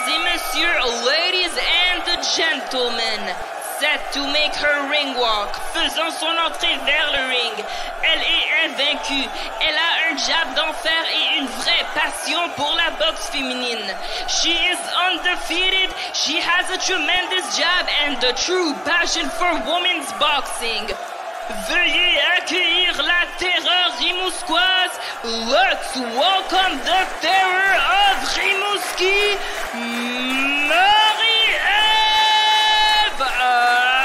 et messieurs, ladies and gentlemen, set to make her ring walk, faisant son entrée vers le ring. Elle est invaincue, elle a un jab d'enfer et une vraie passion pour la boxe féminine. She is undefeated, she has a tremendous jab and a true passion for women's boxing. Veuillez accueillir la terreur rimouskoise. Let's welcome the terror of Rimouski, Marie-Ève Albert!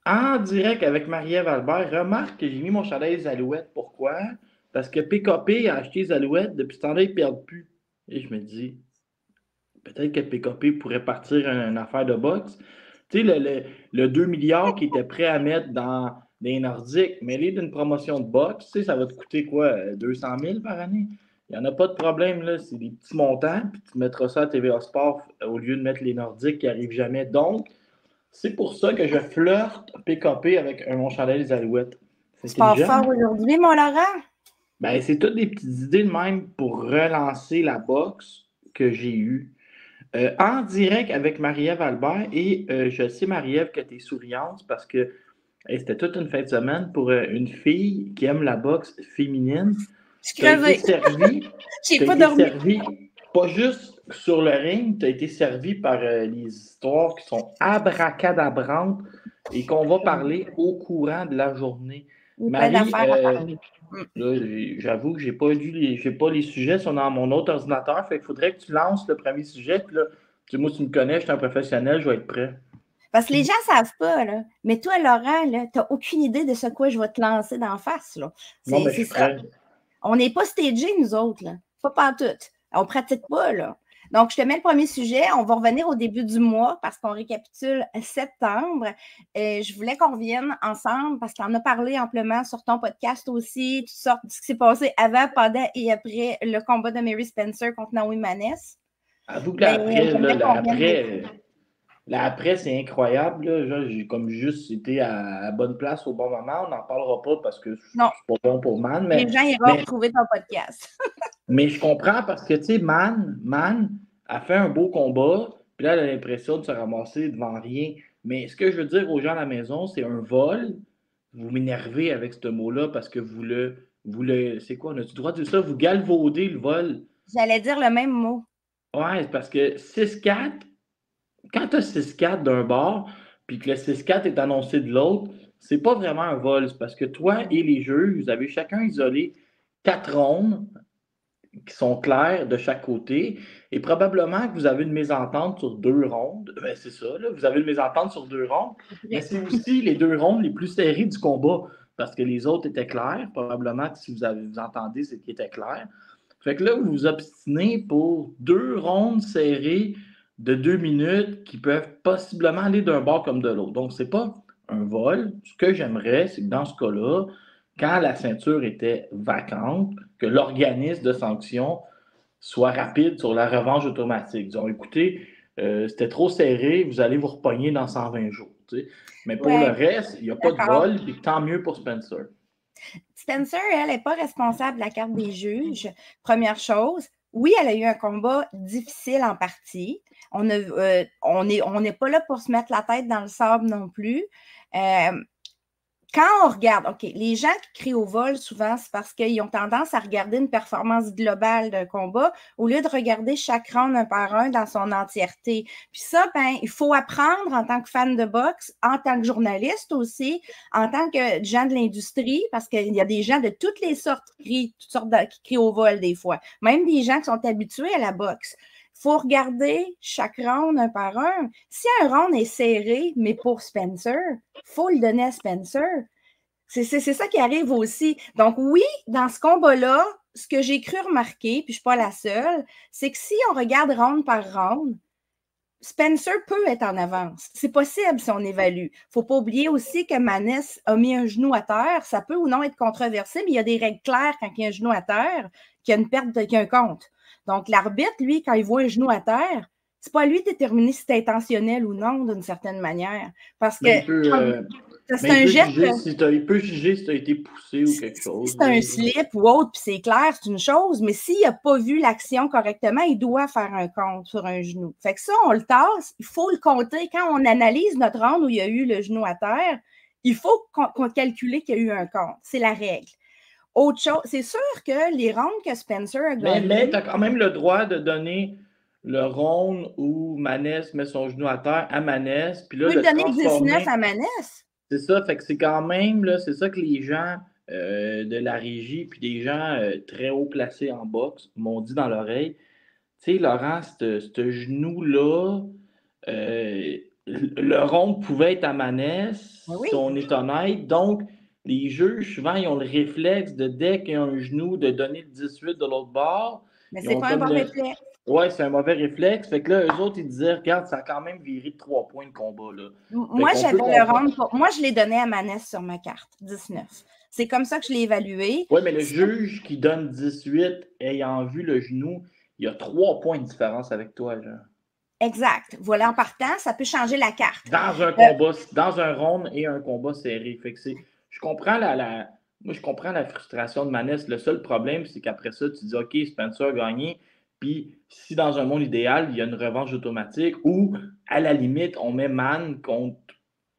En direct avec Marie-Ève Albert, remarque que j'ai mis mon chandail des Alouettes. Pourquoi? Parce que PKP a acheté les Alouettes, depuis ce temps-là, ils ne perdent plus. Et je me dis, peut-être que PKP pourrait partir une affaire de boxe. Tu sais, le 2 milliards qu'il était prêt à mettre dans les Nordiques, mêlé d'une promotion de boxe, tu sais, ça va te coûter quoi? 200 000 par année? Il n'y en a pas de problème, là. C'est des petits montants, puis tu mettras ça à TVA Sport au lieu de mettre les Nordiques qui n'arrivent jamais. Donc, c'est pour ça que je flirte PKP avec mon chandail des Alouettes. C'est pas fort aujourd'hui, mon Laurent? Ben, c'est toutes des petites idées de même pour relancer la boxe que j'ai eue. En direct avec Marie-Ève Albert, et je sais, Marie-Ève, que tu es souriante parce que c'était toute une fin de semaine pour une fille qui aime la boxe féminine. Je crevais. J'ai pas dormi. Servi, pas juste sur le ring, tu as été servi par les histoires qui sont abracadabrantes et qu'on va parler au courant de la journée. Marie, là, j'avoue que j'ai pas les sujets sont dans mon autre ordinateur, fait qu'il faudrait que tu lances le premier sujet. Puis là, moi, tu me connais, je suis un professionnel, je vais être prêt. Parce que les gens ne savent pas, là. Mais toi, Laurent, tu n'as aucune idée de ce quoi je vais te lancer d'en face. Là. Non, mais je suis prêt. On n'est pas stagés, nous autres. Là. Pas pantoute. On ne pratique pas, là. Donc, je te mets le premier sujet. On va revenir au début du mois parce qu'on récapitule septembre. Je voulais qu'on revienne ensemble parce qu'on en a parlé amplement sur ton podcast aussi, toutes sortes de ce qui s'est passé avant, pendant et après le combat de Mary Spencer contre Naomi Maness. Avoue que l'après, c'est incroyable. Là. J'ai comme juste été à la bonne place au bon moment. On n'en parlera pas parce que c'est pas bon pour Man. Mais, les gens iront retrouver ton podcast. Mais je comprends parce que, tu sais, Man a fait un beau combat, puis là, elle a l'impression de se ramasser devant rien. Mais ce que je veux dire aux gens à la maison, c'est un vol. Vous m'énervez avec ce mot-là parce que vous le c'est quoi? On a-tu le droit de dire ça? Vous galvaudez le vol. J'allais dire le même mot. Ouais, c'est parce que 6-4, quand tu as 6-4 d'un bord, puis que le 6-4 est annoncé de l'autre, c'est pas vraiment un vol. C'est parce que toi et les juges, vous avez chacun isolé 4 rondes qui sont clairs de chaque côté, et probablement que vous avez une mésentente sur 2 rondes. Ben, c'est ça, là, vous avez une mésentente sur 2 rondes, mais c'est aussi les 2 rondes les plus serrées du combat, parce que les autres étaient clairs. Probablement que si vous entendez, c'est qu'ils étaient clairs. Fait que là, vous vous obstinez pour 2 rondes serrées de 2 minutes qui peuvent possiblement aller d'un bord comme de l'autre. Donc, c'est pas un vol. Ce que j'aimerais, c'est que dans ce cas-là, quand la ceinture était vacante, que l'organisme de sanction soit rapide sur la revanche automatique. Disons, écoutez, c'était trop serré, vous allez vous repogner dans 120 jours. Tu sais. Mais pour le reste, il n'y a pas de vol, et tant mieux pour Spencer. Spencer, elle n'est pas responsable de la carte des juges. Première chose, oui, elle a eu un combat difficile en partie. On n'est pas là pour se mettre la tête dans le sable non plus. quand on regarde, OK, les gens qui crient au vol, souvent, c'est parce qu'ils ont tendance à regarder une performance globale d'un combat au lieu de regarder chaque round un par un dans son entièreté. Puis ça, ben, il faut apprendre en tant que fan de boxe, en tant que journaliste aussi, en tant que gens de l'industrie, parce qu'il y a des gens de toutes les sortes qui crient au vol des fois, même des gens qui sont habitués à la boxe. Il faut regarder chaque round un par un. Si un round est serré, mais pour Spencer, il faut le donner à Spencer. C'est ça qui arrive aussi. Donc oui, dans ce combat-là, ce que j'ai cru remarquer, puis je ne suis pas la seule, c'est que si on regarde round par round, Spencer peut être en avance. C'est possible si on évalue. Il ne faut pas oublier aussi que Maness a mis un genou à terre. Ça peut ou non être controversé, mais il y a des règles claires quand il y a un genou à terre, qu'il y a une perte, qu'il y a un compte. Donc, l'arbitre, lui, quand il voit un genou à terre, c'est pas à lui de déterminer si c'est intentionnel ou non, d'une certaine manière. Parce que c'est un jet. Il peut juger si tu as été poussé ou quelque chose. Si c'est un slip ou autre, puis c'est clair, c'est une chose, mais s'il n'a pas vu l'action correctement, il doit faire un compte sur un genou. Fait que ça, on le tasse, il faut le compter. Quand on analyse notre round où il y a eu le genou à terre, il faut qu'on calcule qu'il y a eu un compte. C'est la règle. Autre chose, c'est sûr que les rounds que Spencer a gagnés... Mais tu as quand même le droit de donner le round où Maness met son genou à terre à Maness. Puis là, oui, donner 19 à Maness. C'est ça, fait que c'est quand même, là, c'est ça que les gens de la régie puis des gens très haut placés en boxe m'ont dit dans l'oreille. Tu sais, Laurent, ce genou-là, le round pouvait être à Maness, oui. si on est honnête. Donc, les juges, souvent, ils ont le réflexe de, dès qu'il y a un genou, de donner le 18 de l'autre bord. Mais c'est pas un bon réflexe. Oui, c'est un mauvais réflexe. Fait que là, eux autres, ils disaient, regarde, ça a quand même viré de 3 points de combat. Là. Moi, j'avais le round. Moi, je l'ai donné à Maness sur ma carte, 19. C'est comme ça que je l'ai évalué. Oui, mais le juge qui donne 18, ayant vu le genou, il y a 3 points de différence avec toi, genre. Exact. Voilà, en partant, ça peut changer la carte. Dans un combat, dans un round et un combat serré. Fait que je comprends moi, je comprends la frustration de Maness. Le seul problème, c'est qu'après ça, tu dis, OK, Spencer a gagné. Puis, si dans un monde idéal, il y a une revanche automatique ou, à la limite, on met Man contre,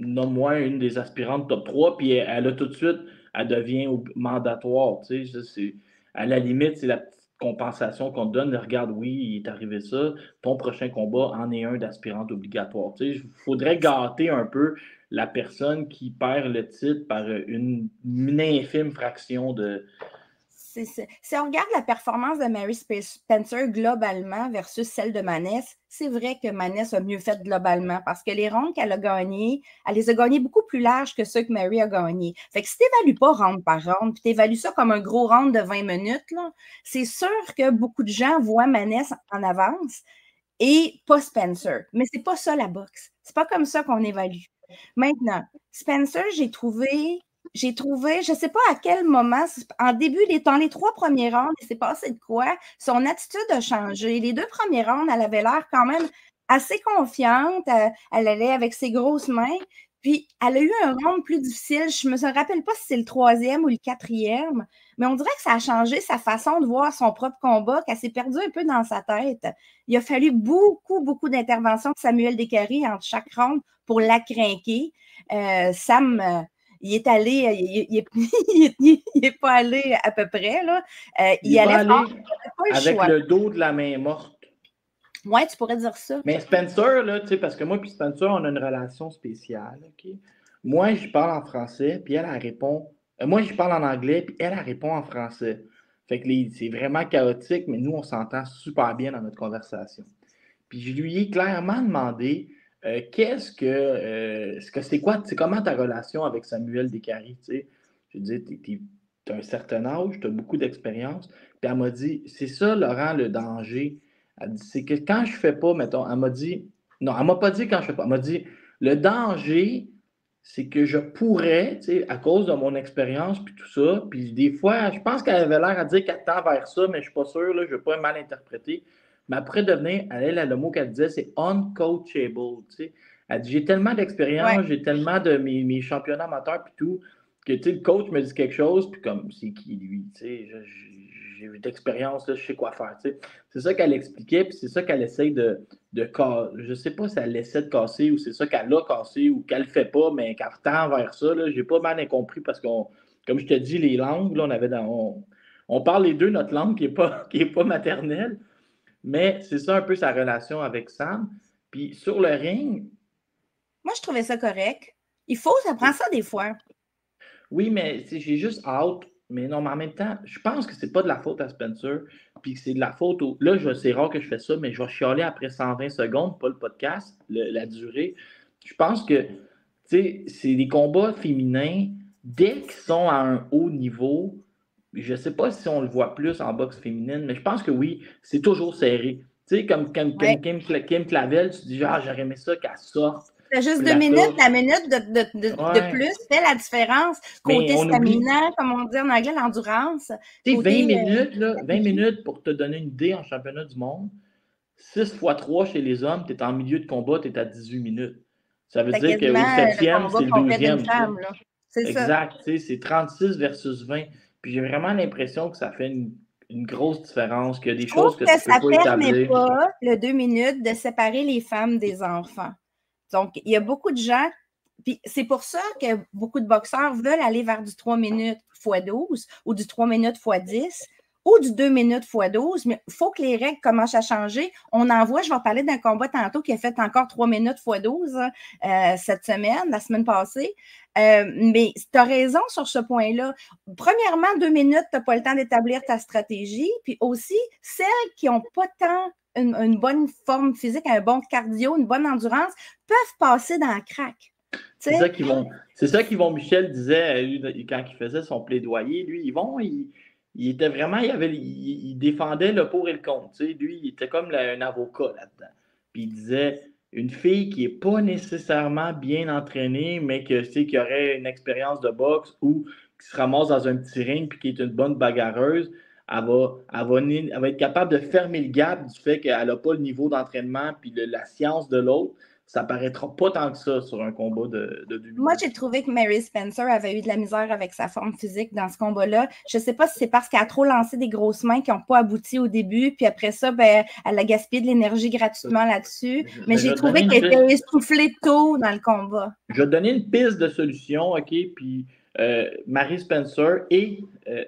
nomme-moi, une des aspirantes top 3, puis elle a tout de suite, elle devient mandatoire. Tu sais, à la limite, c'est la petite compensation qu'on te donne. Regarde, oui, il est arrivé ça. Ton prochain combat en est un d'aspirante obligatoire. Tu sais, il faudrait gâter un peu la personne qui perd le titre par une infime fraction de... Si on regarde la performance de Mary Spencer globalement versus celle de Maness, c'est vrai que Maness a mieux fait globalement parce que les rounds qu'elle a gagnés, elle les a gagnés beaucoup plus larges que ceux que Mary a gagnés. Fait que si tu n'évalues pas round par round, puis tu évalues ça comme un gros round de 20 minutes, là, c'est sûr que beaucoup de gens voient Maness en avance et pas Spencer. Mais c'est pas ça la boxe. C'est pas comme ça qu'on évalue. Maintenant, Spencer, j'ai trouvé, je ne sais pas à quel moment, en début, dans les 3 premiers rounds, il s'est passé de quoi? Son attitude a changé. Les 2 premiers rounds, elle avait l'air quand même assez confiante. Elle allait avec ses grosses mains. Puis, elle a eu un round plus difficile. Je ne me rappelle pas si c'est le 3e ou le 4e, mais on dirait que ça a changé sa façon de voir son propre combat, qu'elle s'est perdue un peu dans sa tête. Il a fallu beaucoup, beaucoup d'interventions de Samuel Décarie entre chaque round pour la craquer. Sam... il est allé, il est pas allé à peu près, là. Il allait fort, il n'avait pas le avec choix. le dos de la main morte. Oui, tu pourrais dire ça. Mais Spencer, là, tu sais, parce que moi et Spencer, on a une relation spéciale, OK? Moi, je parle en français, puis elle répond... moi, je parle en anglais, puis elle répond en français. Fait que c'est vraiment chaotique, mais nous, on s'entend super bien dans notre conversation. Puis je lui ai clairement demandé... c'est quoi, c'est comment ta relation avec Samuel Décarie, tu sais? Je dis, tu as un certain âge, tu as beaucoup d'expérience. Puis elle m'a dit, c'est ça, Laurent, le danger. Elle dit, c'est que quand je fais pas, mettons, elle m'a dit, non, elle m'a pas dit quand je fais pas, elle m'a dit, le danger, c'est que je pourrais, tu sais, à cause de mon expérience, puis tout ça, puis des fois, je pense qu'elle avait l'air à dire qu'elle tend vers ça, mais je suis pas sûr, là, je ne vais pas mal interpréter. Mais après devenir, le mot qu'elle disait, c'est uncoachable. Tu sais. Elle dit, j'ai tellement d'expérience, j'ai tellement de mes championnats amateurs puis tout, que tu sais, le coach me dit quelque chose, puis comme, c'est qui lui? Tu sais, j'ai eu d'expérience, je sais quoi faire. Tu sais. C'est ça qu'elle expliquait, puis c'est ça qu'elle essaye de je sais pas si elle laissait de casser ou c'est ça qu'elle a cassé ou qu'elle ne fait pas, mais qu'elle tend vers ça. J'ai pas mal incompris parce qu'on, comme je te dis, les langues, là, on parle les deux notre langue qui est pas maternelle, mais c'est ça un peu sa relation avec Sam. Puis sur le ring. Moi, je trouvais ça correct. Ça prend ça des fois. Oui, mais j'ai juste hâte. Mais non, mais en même temps, je pense que c'est pas de la faute à Spencer, puis que c'est de la faute au. Là, c'est rare que je fais ça, mais je vais chialer après 120 secondes, pas le podcast, la durée. Je pense que, tu sais, c'est des combats féminins, dès qu'ils sont à un haut niveau, je sais pas si on le voit plus en boxe féminine, mais je pense que oui, c'est toujours serré. Tu sais, comme Kim Clavel, tu dis, j'aurais aimé ça qu'elle sorte. C'est juste 2 minutes, la minute de plus fait la différence. Côté stamina, comme on dit en anglais, l'endurance. Tu sais, 20 minutes pour te donner une idée en championnat du monde. 6 x 3 chez les hommes, tu es en milieu de combat, tu es à 18 minutes. Ça veut dire qu'au 7e, c'est le 12e. C'est ça. Exact, c'est 36 versus 20. Puis j'ai vraiment l'impression que ça fait une grosse différence, qu'il y a des choses que tu peux pas établir. Ça ne permet pas, le 2 minutes, de séparer les femmes des enfants. Donc, il y a beaucoup de gens, puis c'est pour ça que beaucoup de boxeurs veulent aller vers du 3 minutes x 12 ou du 3 minutes x 10 ou du 2 minutes x 12, mais il faut que les règles commencent à changer. On en voit, je vais parler d'un combat tantôt qui a fait encore 3 minutes x 12 cette semaine, la semaine passée. Mais tu as raison sur ce point-là. Premièrement, 2 minutes, tu n'as pas le temps d'établir ta stratégie, puis aussi, celles qui n'ont pas tant une bonne forme physique, un bon cardio, une bonne endurance, peuvent passer dans le crack. C'est ça qu'ils vont, Michel disait quand il faisait son plaidoyer, lui, il était vraiment, il défendait le pour et le contre. Tu sais, lui, il était comme un avocat là-dedans. Puis il disait, une fille qui n'est pas nécessairement bien entraînée, mais qui aurait une expérience de boxe ou qui se ramasse dans un petit ring puis qui est une bonne bagarreuse, elle va être capable de fermer le gap du fait qu'elle n'a pas le niveau d'entraînement puis la science de l'autre. Ça ne paraîtra pas tant que ça sur un combat de 2 minutes. Moi, j'ai trouvé que Mary Spencer avait eu de la misère avec sa forme physique dans ce combat-là. Je ne sais pas si c'est parce qu'elle a trop lancé des grosses mains qui n'ont pas abouti au début, puis après ça, elle a gaspillé de l'énergie gratuitement là-dessus. Mais j'ai trouvé qu'elle était essoufflée tôt dans le combat. Je vais te donner une piste de solution, OK? Puis Mary Spencer et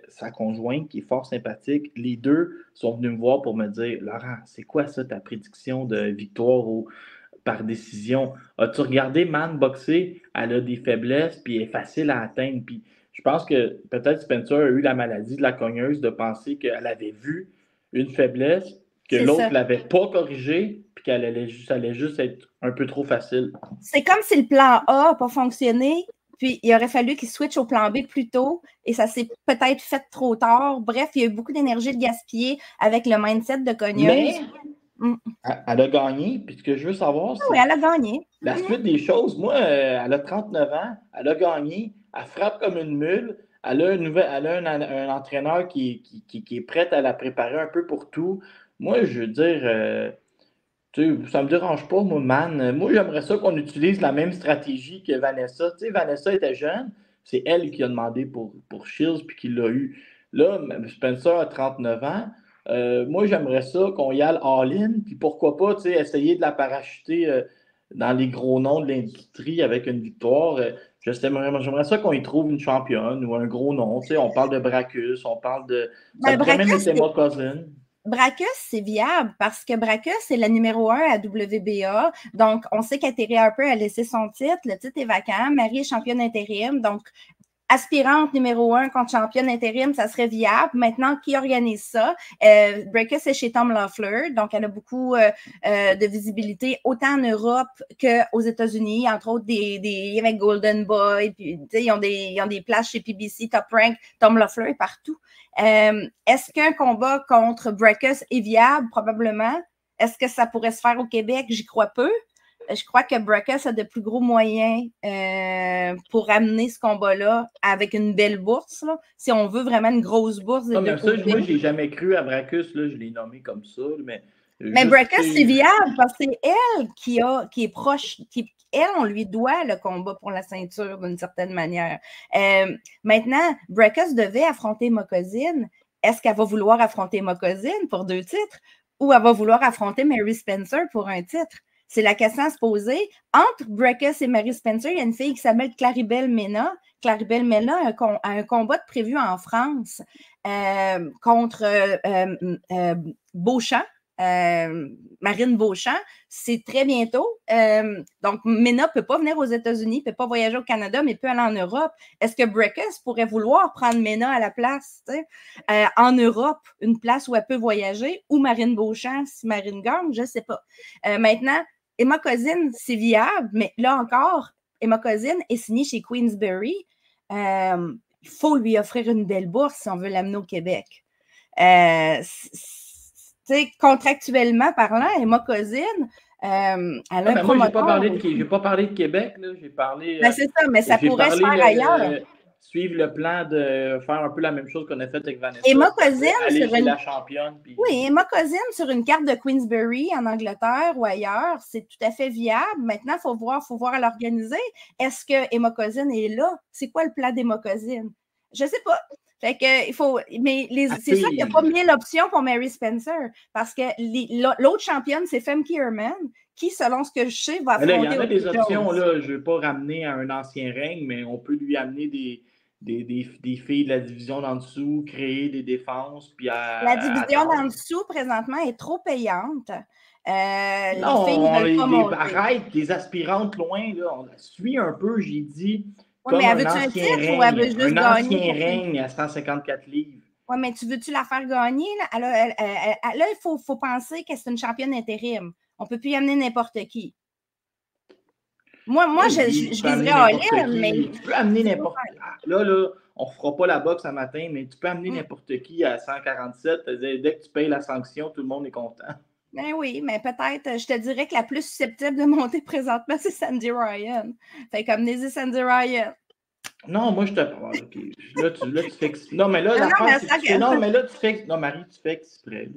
sa conjointe, qui est fort sympathique, les deux sont venus me voir pour me dire, Laurent, c'est quoi ça ta prédiction de victoire par décision? As-tu regardé Man boxer? Elle a des faiblesses, puis elle est facile à atteindre. Puis je pense que peut-être Spencer a eu la maladie de la cogneuse de penser qu'elle avait vu une faiblesse, que l'autre ne l'avait pas corrigée, puis qu'elle allait juste être un peu trop facile. C'est comme si le plan A n'a pas fonctionné, puis il aurait fallu qu'il switch au plan B plus tôt, et ça s'est peut-être fait trop tard. Bref, il y a eu beaucoup d'énergie de gaspiller avec le mindset de cogneuse. Mais elle a gagné, puis ce que je veux savoir, c'est... Oui, elle a gagné. La suite des choses, moi, elle a 39 ans, elle a gagné, elle frappe comme une mule, elle a un entraîneur qui est prêt à la préparer un peu pour tout. Moi, je veux dire, ça ne me dérange pas, moi, man. Moi, j'aimerais ça qu'on utilise la même stratégie que Vanessa. Tu sais, Vanessa était jeune, c'est elle qui a demandé pour Shields, puis qui l'a eu. Là, Spencer a 39 ans. Moi, j'aimerais ça qu'on y aille all-in, puis pourquoi pas, tu sais, essayer de la parachuter dans les gros noms de l'industrie avec une victoire. J'aimerais ça qu'on y trouve une championne ou un gros nom. Tu sais, on parle de Bracus, on parle de... Ça pourrait même être Emma Cousin. Bracus, c'est viable parce que Bracus, c'est la numéro 1 à WBA. Donc, on sait qu'Terry Harper a laissé son titre. Le titre est vacant. Marie est championne intérim. Donc, aspirante numéro 1 contre championne intérim, ça serait viable. Maintenant, qui organise ça? Bracus est chez Tom Loeffler, donc elle a beaucoup de visibilité, autant en Europe qu'aux États-Unis, entre autres avec Golden Boy, puis ils ont des places chez PBC, Top Rank, Tom Loeffler est partout. Est-ce qu'un combat contre Bracus est viable? Probablement. Est-ce que ça pourrait se faire au Québec? J'y crois peu. Je crois que Bracus a de plus gros moyens pour amener ce combat-là avec une belle bourse. Là. Si on veut vraiment une grosse bourse. Moi, je n'ai jamais cru à Bracus. Là, je l'ai nommé comme ça. Mais Bracus, c'est viable parce que c'est elle qui est proche. Elle, on lui doit le combat pour la ceinture d'une certaine manière. Maintenant, Bracus devait affronter Mokozine. Est-ce qu'elle va vouloir affronter Mokozine pour 2 titres? ou elle va vouloir affronter Mary Spencer pour un titre? C'est la question à se poser. Entre Breckus et Mary Spencer, il y a une fille qui s'appelle Claribel Mena. Claribel Mena a un combat prévu en France contre Beauchamp. Marine Beauchamp, c'est très bientôt. Donc, Mena ne peut pas venir aux États-Unis, ne peut pas voyager au Canada, mais peut aller en Europe. Est-ce que Breckus pourrait vouloir prendre Mena à la place, en Europe, une place où elle peut voyager, ou Marine Beauchamp, si Marine gagne, je ne sais pas. Maintenant, Emma Cousin, c'est viable, mais là encore, Emma Cousin est signée chez Queensberry. Il faut lui offrir une belle bourse si on veut l'amener au Québec. Contractuellement parlant, Emma Cousin, elle a un promoteur. Moi, je n'ai pas parlé de Québec, là. J'ai parlé. C'est ça, mais ça pourrait se faire ailleurs. Suivre le plan de faire un peu la même chose qu'on a fait avec Vanessa. Emma Cousin, la championne. Puis... Oui, Emma Cousin sur une carte de Queensberry en Angleterre ou ailleurs, c'est tout à fait viable. Maintenant, il faut voir à l'organiser. Est-ce que Emma Cousin est là? C'est quoi le plan d'Emma Cousin? Je ne sais pas. Fait que, il faut, mais c'est sûr qu'il n'y a pas 1000 options pour Mary Spencer parce que l'autre championne, c'est Femke Herman, qui, selon ce que je sais, va affronter. Il y en a des options, là, je ne vais pas ramener à un ancien règne, mais on peut lui amener des filles de la division d'en dessous, créer des défenses. Puis la division d'en dessous, présentement, est trop payante. Non, les filles arrête, les aspirantes loin, là, on la suit un peu, j'ai dit. Oui, mais veux-tu un titre ou elle veut juste gagner? Un ancien règne à 154 livres. Oui, mais veux-tu la faire gagner? Là, il faut penser que c'est une championne intérim. On ne peut plus y amener n'importe qui. Moi, je viserais all-in, mais... Tu peux amener n'importe qui. Là, on ne fera pas la boxe un matin, mais tu peux amener n'importe qui à 147. Dès que tu payes la sanction, tout le monde est content. Ben oui, mais peut-être, je te dirais que la plus susceptible de monter présentement, c'est Sandy Ryan. Fait comme amenez-y Sandy Ryan. Non, moi, je te parle. Okay. Là, tu fais... Non, mais là, Marie, tu fais exprès.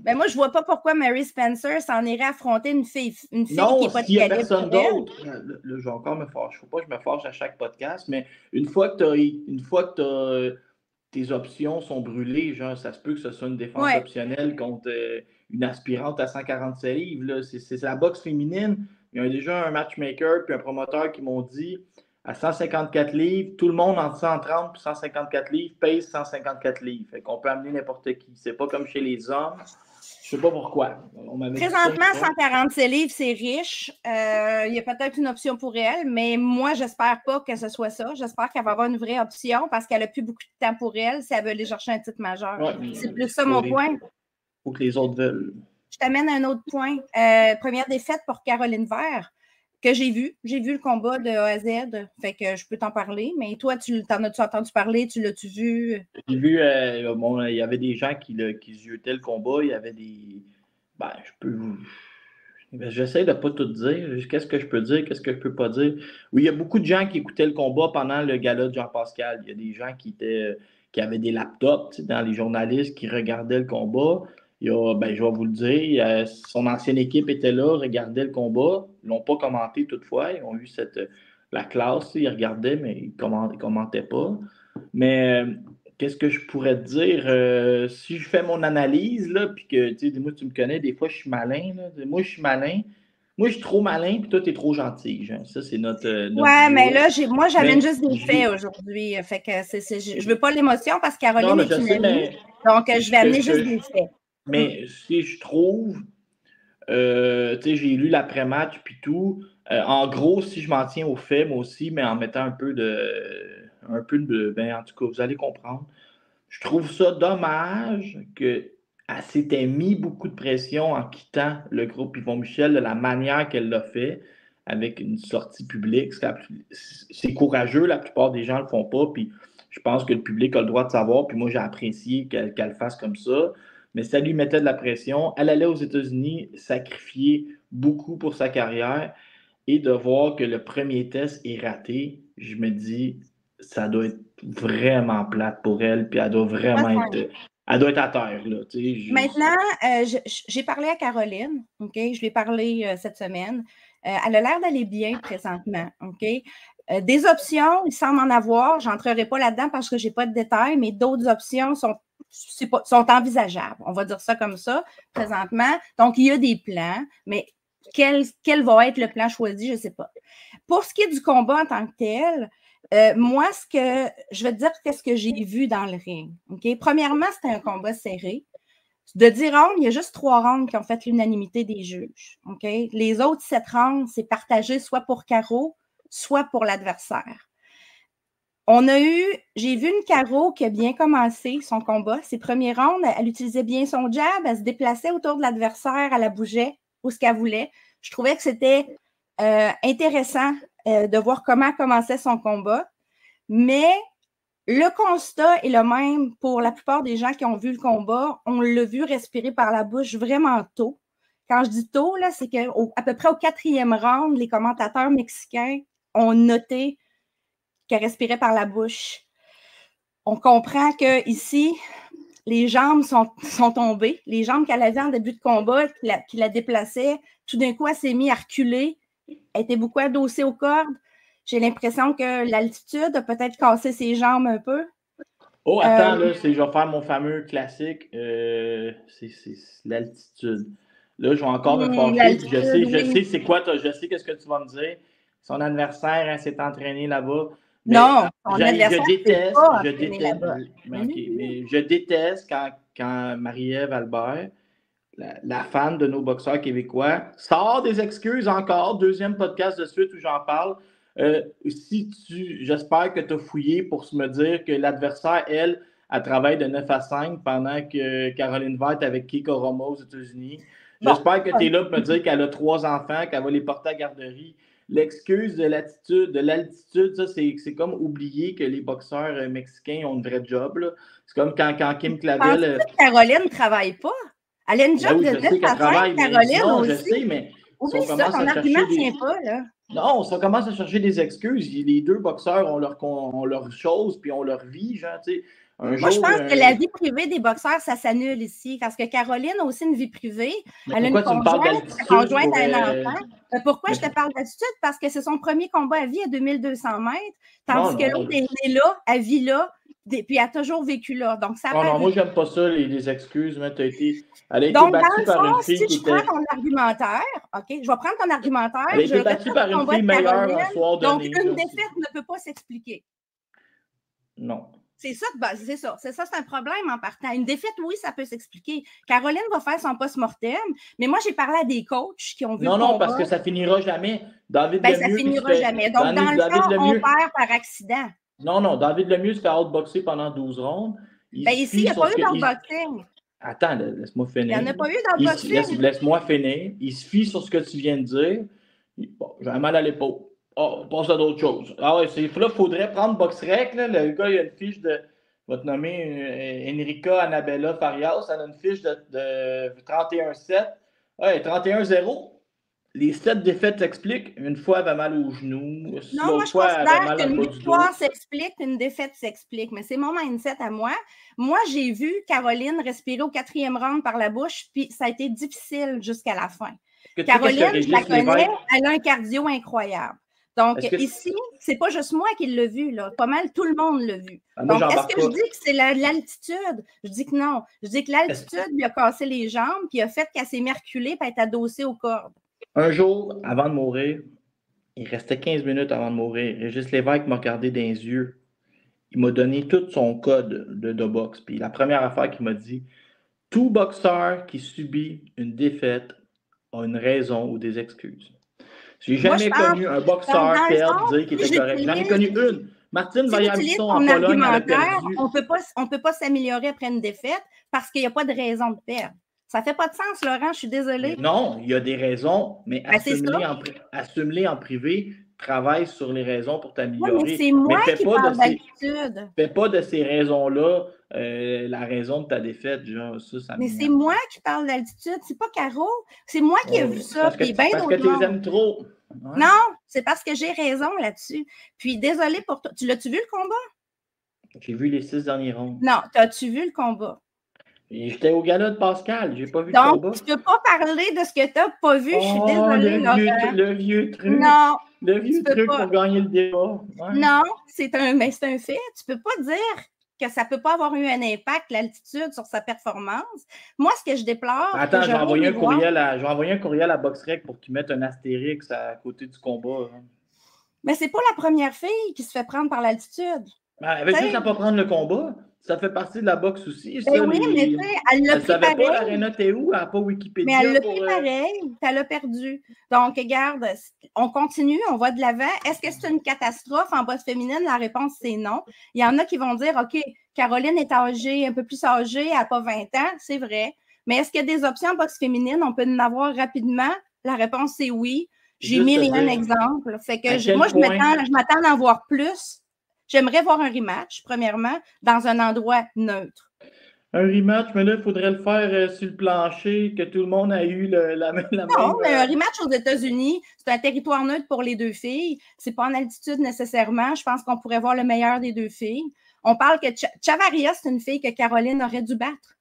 Ben moi, je vois pas pourquoi Mary Spencer s'en irait affronter une fille qui n'est pas s'il n'y a personne d'autre. Là, je vais encore me fâcher. Il ne faut pas que je me fâche à chaque podcast, mais une fois que tes options sont brûlées, genre, ça se peut que ce soit une défense optionnelle contre une aspirante à 147 livres. Là. C'est la boxe féminine. Il y a déjà un matchmaker puis un promoteur qui m'ont dit à 154 livres, tout le monde entre 130 et 154 livres pèse 154 livres. Fait qu'on peut amener n'importe qui. C'est pas comme chez les hommes. Je sais pas pourquoi. Présentement, 147 livres, c'est riche. Il y a peut-être une option pour elle, mais moi, j'espère pas que ce soit ça. J'espère qu'elle va avoir une vraie option parce qu'elle n'a plus beaucoup de temps pour elle si elle veut aller chercher un titre majeur. C'est plus ça mon point. Il faut que les autres veulent. Je t'amène à un autre point. Première défaite pour Caroline Vert. Que j'ai vu. J'ai vu le combat de A à Z, fait que je peux t'en parler. Mais toi, t'en as-tu entendu parler? Tu l'as-tu vu? J'ai vu, il y avait des gens qui jetaient le combat. Il y avait des... J'essaie de ne pas tout dire. Qu'est-ce que je peux dire? Qu'est-ce que je peux pas dire? Oui, il y a beaucoup de gens qui écoutaient le combat pendant le gala de Jean-Pascal. Il y a des gens qui avaient des laptops dans les journalistes qui regardaient le combat. Je vais vous le dire, son ancienne équipe était là, regardait le combat. Ils ne l'ont pas commenté toutefois. Ils ont eu la classe, ils regardaient, mais ils ne commentaient pas. Mais qu'est-ce que je pourrais te dire? Si je fais mon analyse, là, puis que moi, tu me connais, des fois, je suis malin. Là. Moi, je suis malin. Moi, je suis trop malin, puis toi, tu es trop gentil. Genre. Ça, c'est notre ouais, mais là, moi, j'amène juste des faits aujourd'hui. Fait que je veux pas l'émotion parce que Caroline est une amie. Donc, je vais amener juste des faits. Mais si je trouve, j'ai lu l'après-match puis tout. En gros, si je m'en tiens aux faits, moi aussi, mais en mettant un peu de en tout cas, vous allez comprendre. Je trouve ça dommage qu'elle s'était mis beaucoup de pression en quittant le groupe Yvon Michel de la manière qu'elle l'a fait, avec une sortie publique. C'est courageux, la plupart des gens ne le font pas, puis je pense que le public a le droit de savoir, puis moi, j'ai apprécié qu'elle le fasse comme ça. Mais ça lui mettait de la pression. Elle allait aux États-Unis sacrifier beaucoup pour sa carrière et de voir que le premier test est raté, je me dis, ça doit être vraiment plate pour elle, puis elle doit vraiment être à terre. Là, Maintenant, j'ai parlé à Caroline, OK? Je lui ai parlé cette semaine. Elle a l'air d'aller bien présentement, OK? Des options, il semble en avoir. Je n'entrerai pas là-dedans parce que je n'ai pas de détails, mais d'autres options sont sont envisageables. On va dire ça comme ça, présentement. Donc, il y a des plans, mais quel va être le plan choisi, je ne sais pas. Pour ce qui est du combat en tant que tel, moi, je vais te dire qu'est-ce que j'ai vu dans le ring. Okay? Premièrement, c'était un combat serré. De 10 rounds, il y a juste 3 rounds qui ont fait l'unanimité des juges. Okay? Les autres 7 rounds, c'est partagé soit pour Caro, soit pour l'adversaire. J'ai vu une Caro qui a bien commencé son combat. Ses premiers rounds, elle utilisait bien son jab, elle se déplaçait autour de l'adversaire, elle la bougeait où ce qu'elle voulait. Je trouvais que c'était intéressant de voir comment commençait son combat. Mais le constat est le même pour la plupart des gens qui ont vu le combat. On l'a vu respirer par la bouche vraiment tôt. Quand je dis tôt, là, c'est qu'à peu près au 4e round, les commentateurs mexicains ont noté qu'elle respirait par la bouche. On comprend qu'ici, les jambes sont tombées. Les jambes qu'elle avait en début de combat, qui la déplaçaient, tout d'un coup, elle s'est mise à reculer. Elle était beaucoup adossée aux cordes. J'ai l'impression que l'altitude a peut-être cassé ses jambes un peu. Oh, attends, là, je vais faire mon fameux classique. C'est l'altitude. Là, je vais encore me fâcher. Je sais c'est quoi, je sais qu'est-ce que tu vas me dire. Son adversaire, elle s'est entraînée là-bas. Non, son adversaire, je déteste quand Marie-Ève Albert, la fan de nos boxeurs québécois, sort des excuses encore. 2e podcast de suite où j'en parle. J'espère que tu as fouillé pour me dire que l'adversaire, elle travaille de 9 à 5 pendant que Caroline Veit avec Kiko Roma aux États-Unis. J'espère que tu es là pour me dire qu'elle a 3 enfants, qu'elle va les porter à la garderie. L'excuse de l'altitude, ça, c'est comme oublier que les boxeurs mexicains ont une vraie job. C'est comme quand Kim Clavel. Caroline ne travaille pas. Elle a une job de 9 à 5, Caroline non, aussi. Je sais, mais oui, ça, ton argument ne tient pas, là. Non, ça commence à chercher des excuses. Les 2 boxeurs ont leur chose puis ont leur vie, genre, tu sais. Moi, je pense que la vie privée des boxeurs, ça s'annule ici. Parce que Caroline a aussi une vie privée. Elle a une conjointe à un enfant. Pourquoi je te parle d'altitude? Parce que c'est son premier combat à vie à 2200 mètres. Tandis que l'autre est là, elle vit là, puis elle a toujours vécu là. Donc, ça non, moi, j'aime pas ça, les excuses. Mais elle a été donc, battue par une fille si tu prends ton argumentaire, OK, je vais prendre ton argumentaire. Elle a été battue par une fille meilleure en soir donné. Donc, une défaite ne peut pas s'expliquer. Non. C'est ça, c'est un problème en partant. Une défaite, oui, ça peut s'expliquer. Caroline va faire son post-mortem, mais moi, j'ai parlé à des coachs qui ont vu le combat. Non, parce que ça finira jamais. David Lemieux, ça finira jamais. Donc, dans le fond, on perd par accident. Non, David Lemieux se fait outboxer pendant 12 rondes. Ici, il n'y a pas eu d'outboxing. Attends, laisse-moi finir. Il n'y en a pas eu d'outboxing. Laisse-moi finir. Il se fie sur ce que tu viens de dire. Bon, j'ai un mal à l'épaule. Oh, on passe à d'autres choses. Ah ouais, là, il faudrait prendre BoxRec. Le gars, il a une fiche de. Je vais te nommer Enrica Annabella Farias. Elle a une fiche de 31-7. Ouais, 31-0. Les 7 défaites s'expliquent. Une fois, elle avait mal au genou. Non, moi, je considère qu'une victoire s'explique, une défaite s'explique. Mais c'est mon mindset à moi. Moi, j'ai vu Caroline respirer au 4e round par la bouche, puis ça a été difficile jusqu'à la fin. Caroline, je la connais, elle a un cardio incroyable. Donc, ici, c'est pas juste moi qui l'ai vu, là. Pas mal, tout le monde l'a vu. Donc, est-ce que je dis que c'est l'altitude? Je dis que non. Je dis que l'altitude lui a cassé les jambes, puis a fait qu'elle s'est merculée et être adossée aux cordes. Un jour, avant de mourir, il restait 15 minutes avant de mourir. Régis Lévesque m'a regardé dans les yeux. Il m'a donné tout son code de boxe. Puis la première affaire qu'il m'a dit, tout boxeur qui subit une défaite a une raison ou des excuses. J'ai jamais connu un boxeur perdre, dire qu'il était correct. J'en ai connu une. Martine Vaillant-Misson en Pologne, elle a perdu. On ne peut pas s'améliorer après une défaite parce qu'il n'y a pas de raison de perdre. Ça ne fait pas de sens, Laurent, je suis désolée. Non, il y a des raisons, mais assume-les en privé, travaille sur les raisons pour t'améliorer. Oui, mais c'est moi qui parle d'altitude. Fais pas de ces raisons-là la raison de ta défaite. Genre, ça mais c'est moi qui parle d'altitude, c'est pas Caro. C'est moi qui ai vu ça. Parce que tu les aimes trop. Ouais. Non, c'est parce que j'ai raison là-dessus. Puis désolée pour toi. L'as-tu vu le combat? J'ai vu les 6 derniers ronds. Non, as-tu vu le combat? J'étais au gala de Pascal, j'ai pas vu le combat. Donc, tu peux pas parler de ce que tu n'as pas vu, je suis désolée. Le vieux truc. Non. Le vieux truc pour gagner le débat. Ouais. Non, c'est un fait. Tu peux pas dire que ça ne peut pas avoir eu un impact, l'altitude, sur sa performance. Moi, ce que je déplore... Attends, je vais envoyer un courriel à BoxRec pour qu'ils mettent un astérix à côté du combat. Hein. Mais c'est pas la première fille qui se fait prendre par l'altitude. Ben, elle avait juste à pas prendre le combat. Ça fait partie de la boxe aussi. Ben oui, mais elle l'a pris savait pareil. Pas l'Arena TU, elle n'a pas Wikipédia. Mais elle l'a pris pareil, puis elle a perdu. Donc, regarde, on continue, on va de l'avant. Est-ce que c'est une catastrophe en boxe féminine? La réponse, c'est non. Il y en a qui vont dire, OK, Caroline est âgée, un peu plus âgée, elle n'a pas 20 ans, c'est vrai. Mais est-ce qu'il y a des options en boxe féminine? On peut en avoir rapidement? La réponse, c'est oui. J'ai mis les un exemples. Fait que moi, je m'attends à en voir plus. J'aimerais voir un rematch, premièrement, dans un endroit neutre. Un rematch, mais là, il faudrait le faire sur le plancher, que tout le monde a eu la même... Non, mais un rematch aux États-Unis, c'est un territoire neutre pour les deux filles. C'est pas en altitude nécessairement. Je pense qu'on pourrait voir le meilleur des deux filles. On parle que Chavaria, c'est une fille que Caroline aurait dû battre.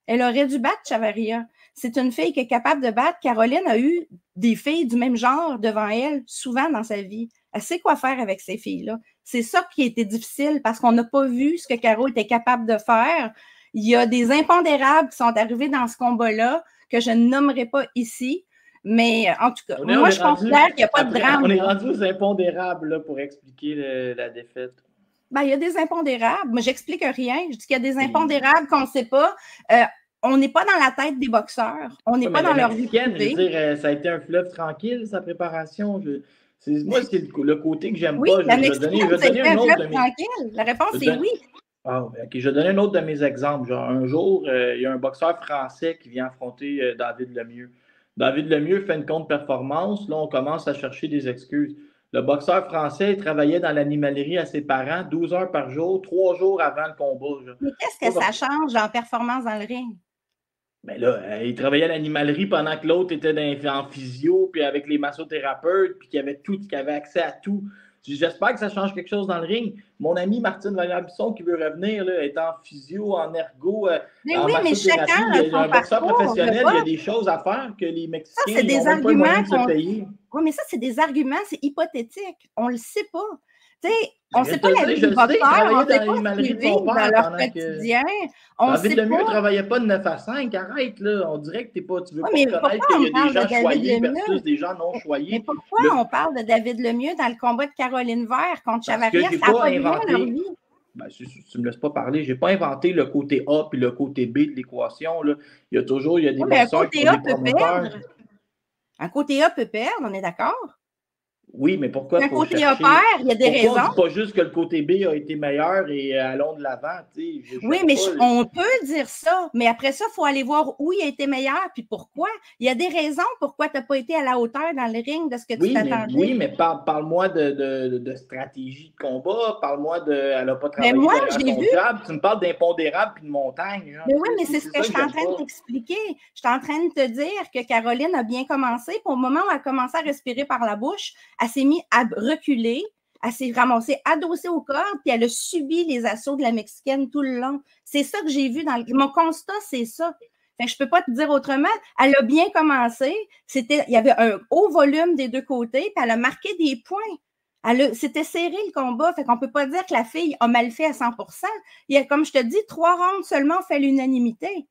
Elle aurait dû battre Chavaria. C'est une fille qui est capable de battre. Caroline a eu des filles du même genre devant elle souvent dans sa vie. Elle sait quoi faire avec ces filles-là. C'est ça qui a été difficile parce qu'on n'a pas vu ce que Caro était capable de faire. Il y a des impondérables qui sont arrivés dans ce combat-là que je ne nommerai pas ici. Mais en tout cas, moi, je considère qu'il n'y a pas de drame. On est rendu aux impondérables là, pour expliquer la défaite. Ben, il y a des impondérables. Moi, j'explique rien. Je dis qu'il y a des impondérables qu'on ne sait pas. On n'est pas dans la tête des boxeurs. On n'est pas dans leur vie privée. Je veux dire, ça a été un fleuve tranquille, sa préparation. Moi, c'est le côté que j'aime pas. Je vais donner un autre tranquille. La réponse est oui. Ah, OK, je vais donner un autre de mes exemples. Genre, un jour, il y a un boxeur français qui vient affronter David Lemieux. David Lemieux fait une contre-performance. Là, on commence à chercher des excuses. Le boxeur français, il travaillait dans l'animalerie à ses parents 12 heures par jour, 3 jours avant le combat. Genre. Mais qu'est-ce que ça change en performance dans le ring? Mais là, il travaillait à l'animalerie pendant que l'autre était en physio, puis avec les massothérapeutes, puis qu'il avait accès à tout. J'espère que ça change quelque chose dans le ring. Mon ami Martine Vallière-Bisson qui veut revenir, là, est en physio, en ergo, en massothérapie. Il y a un boxeur professionnel, il y a des choses à faire que les Mexicains n'ont même pas moyen de se payer. Oui, mais ça, c'est des arguments, c'est hypothétique. On ne le sait pas. On ne sait pas la vie du boxeur, on ne sait pas ce qu'ils vivent dans leur quotidien. David Lemieux ne travaillait pas de 9 à 5, arrête là. On dirait que tu veux pas reconnaître qu'il y a des gens choyés versus des gens non choyés. Mais pourquoi on parle de David Lemieux dans le combat de Caroline Vert contre Chavaria? Ça n'a pas inventé leur vie. Ben, si tu ne me laisses pas parler, je n'ai pas inventé le côté A et le côté B de l'équation. Il y a des boxeurs qui ont des promoteurs. Un côté A peut perdre, on est d'accord? Oui, mais pourquoi? Un côté A perd, il y a des raisons. On ne dit pas juste que le côté B a été meilleur et allons de l'avant. Oui, mais on peut dire ça, mais après ça, il faut aller voir où il a été meilleur puis pourquoi. Il y a des raisons pourquoi tu n'as pas été à la hauteur dans le ring de ce que tu t'attendais. Oui, mais parle-moi de stratégie de combat, parle-moi elle n'a pas travaillé moi, j'ai vu. Tu me parles d'impondérable puis de montagne. Mais oui, mais c'est ce que je suis en train de t'expliquer. Je suis en train de te dire que Caroline a bien commencé. Puis au moment où elle a commencé à respirer par la bouche, elle s'est mise à reculer, elle s'est ramassée adossée au corps, puis elle a subi les assauts de la Mexicaine tout le long. C'est ça que j'ai vu dans mon constat, c'est ça. Fait que je ne peux pas te dire autrement. Elle a bien commencé. Il y avait un haut volume des deux côtés, puis elle a marqué des points. C'était serré le combat, fait qu'on ne peut pas dire que la fille a mal fait à 100%. Il y a, comme je te dis, 3 rounds seulement ont fait l'unanimité.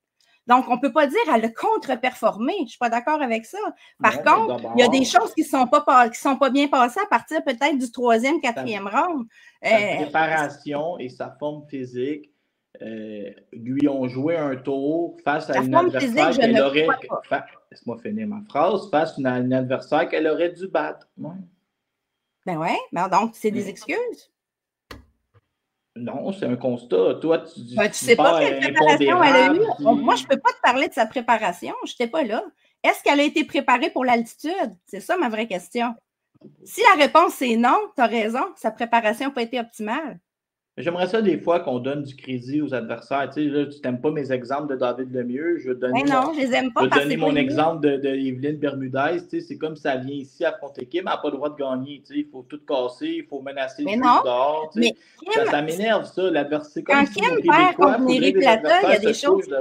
Donc, on ne peut pas dire qu'elle a contre-performé. Je ne suis pas d'accord avec ça. Par contre, il y a des choses qui ne sont pas bien passées à partir peut-être du 3e, 4e round. Sa préparation et sa forme physique lui ont joué un tour face à une adversaire qu'elle aurait... Laisse-moi finir ma phrase. Face à une adversaire qu'elle aurait dû battre. Ouais. Ben oui. Donc, c'est des excuses. Non, c'est un constat. Toi, tu sais pas quelle préparation elle a eue. Moi, je ne peux pas te parler de sa préparation. Je n'étais pas là. Est-ce qu'elle a été préparée pour l'altitude? C'est ça ma vraie question. Si la réponse est non, tu as raison. Sa préparation n'a pas été optimale. J'aimerais ça des fois qu'on donne du crédit aux adversaires. Tu sais, là, tu n'aimes pas mes exemples de David Lemieux. Je vais te donner mon exemple de Evelyne Bermudez. Tu sais, c'est comme ça vient ici affronter Kim, elle n'a pas le droit de gagner. Tu sais, il faut tout casser, il faut menacer le juge dehors. Tu sais. Ça m'énerve, ça. L'adversité. Quand Kim perd contre Neri Plata, il y a des choses.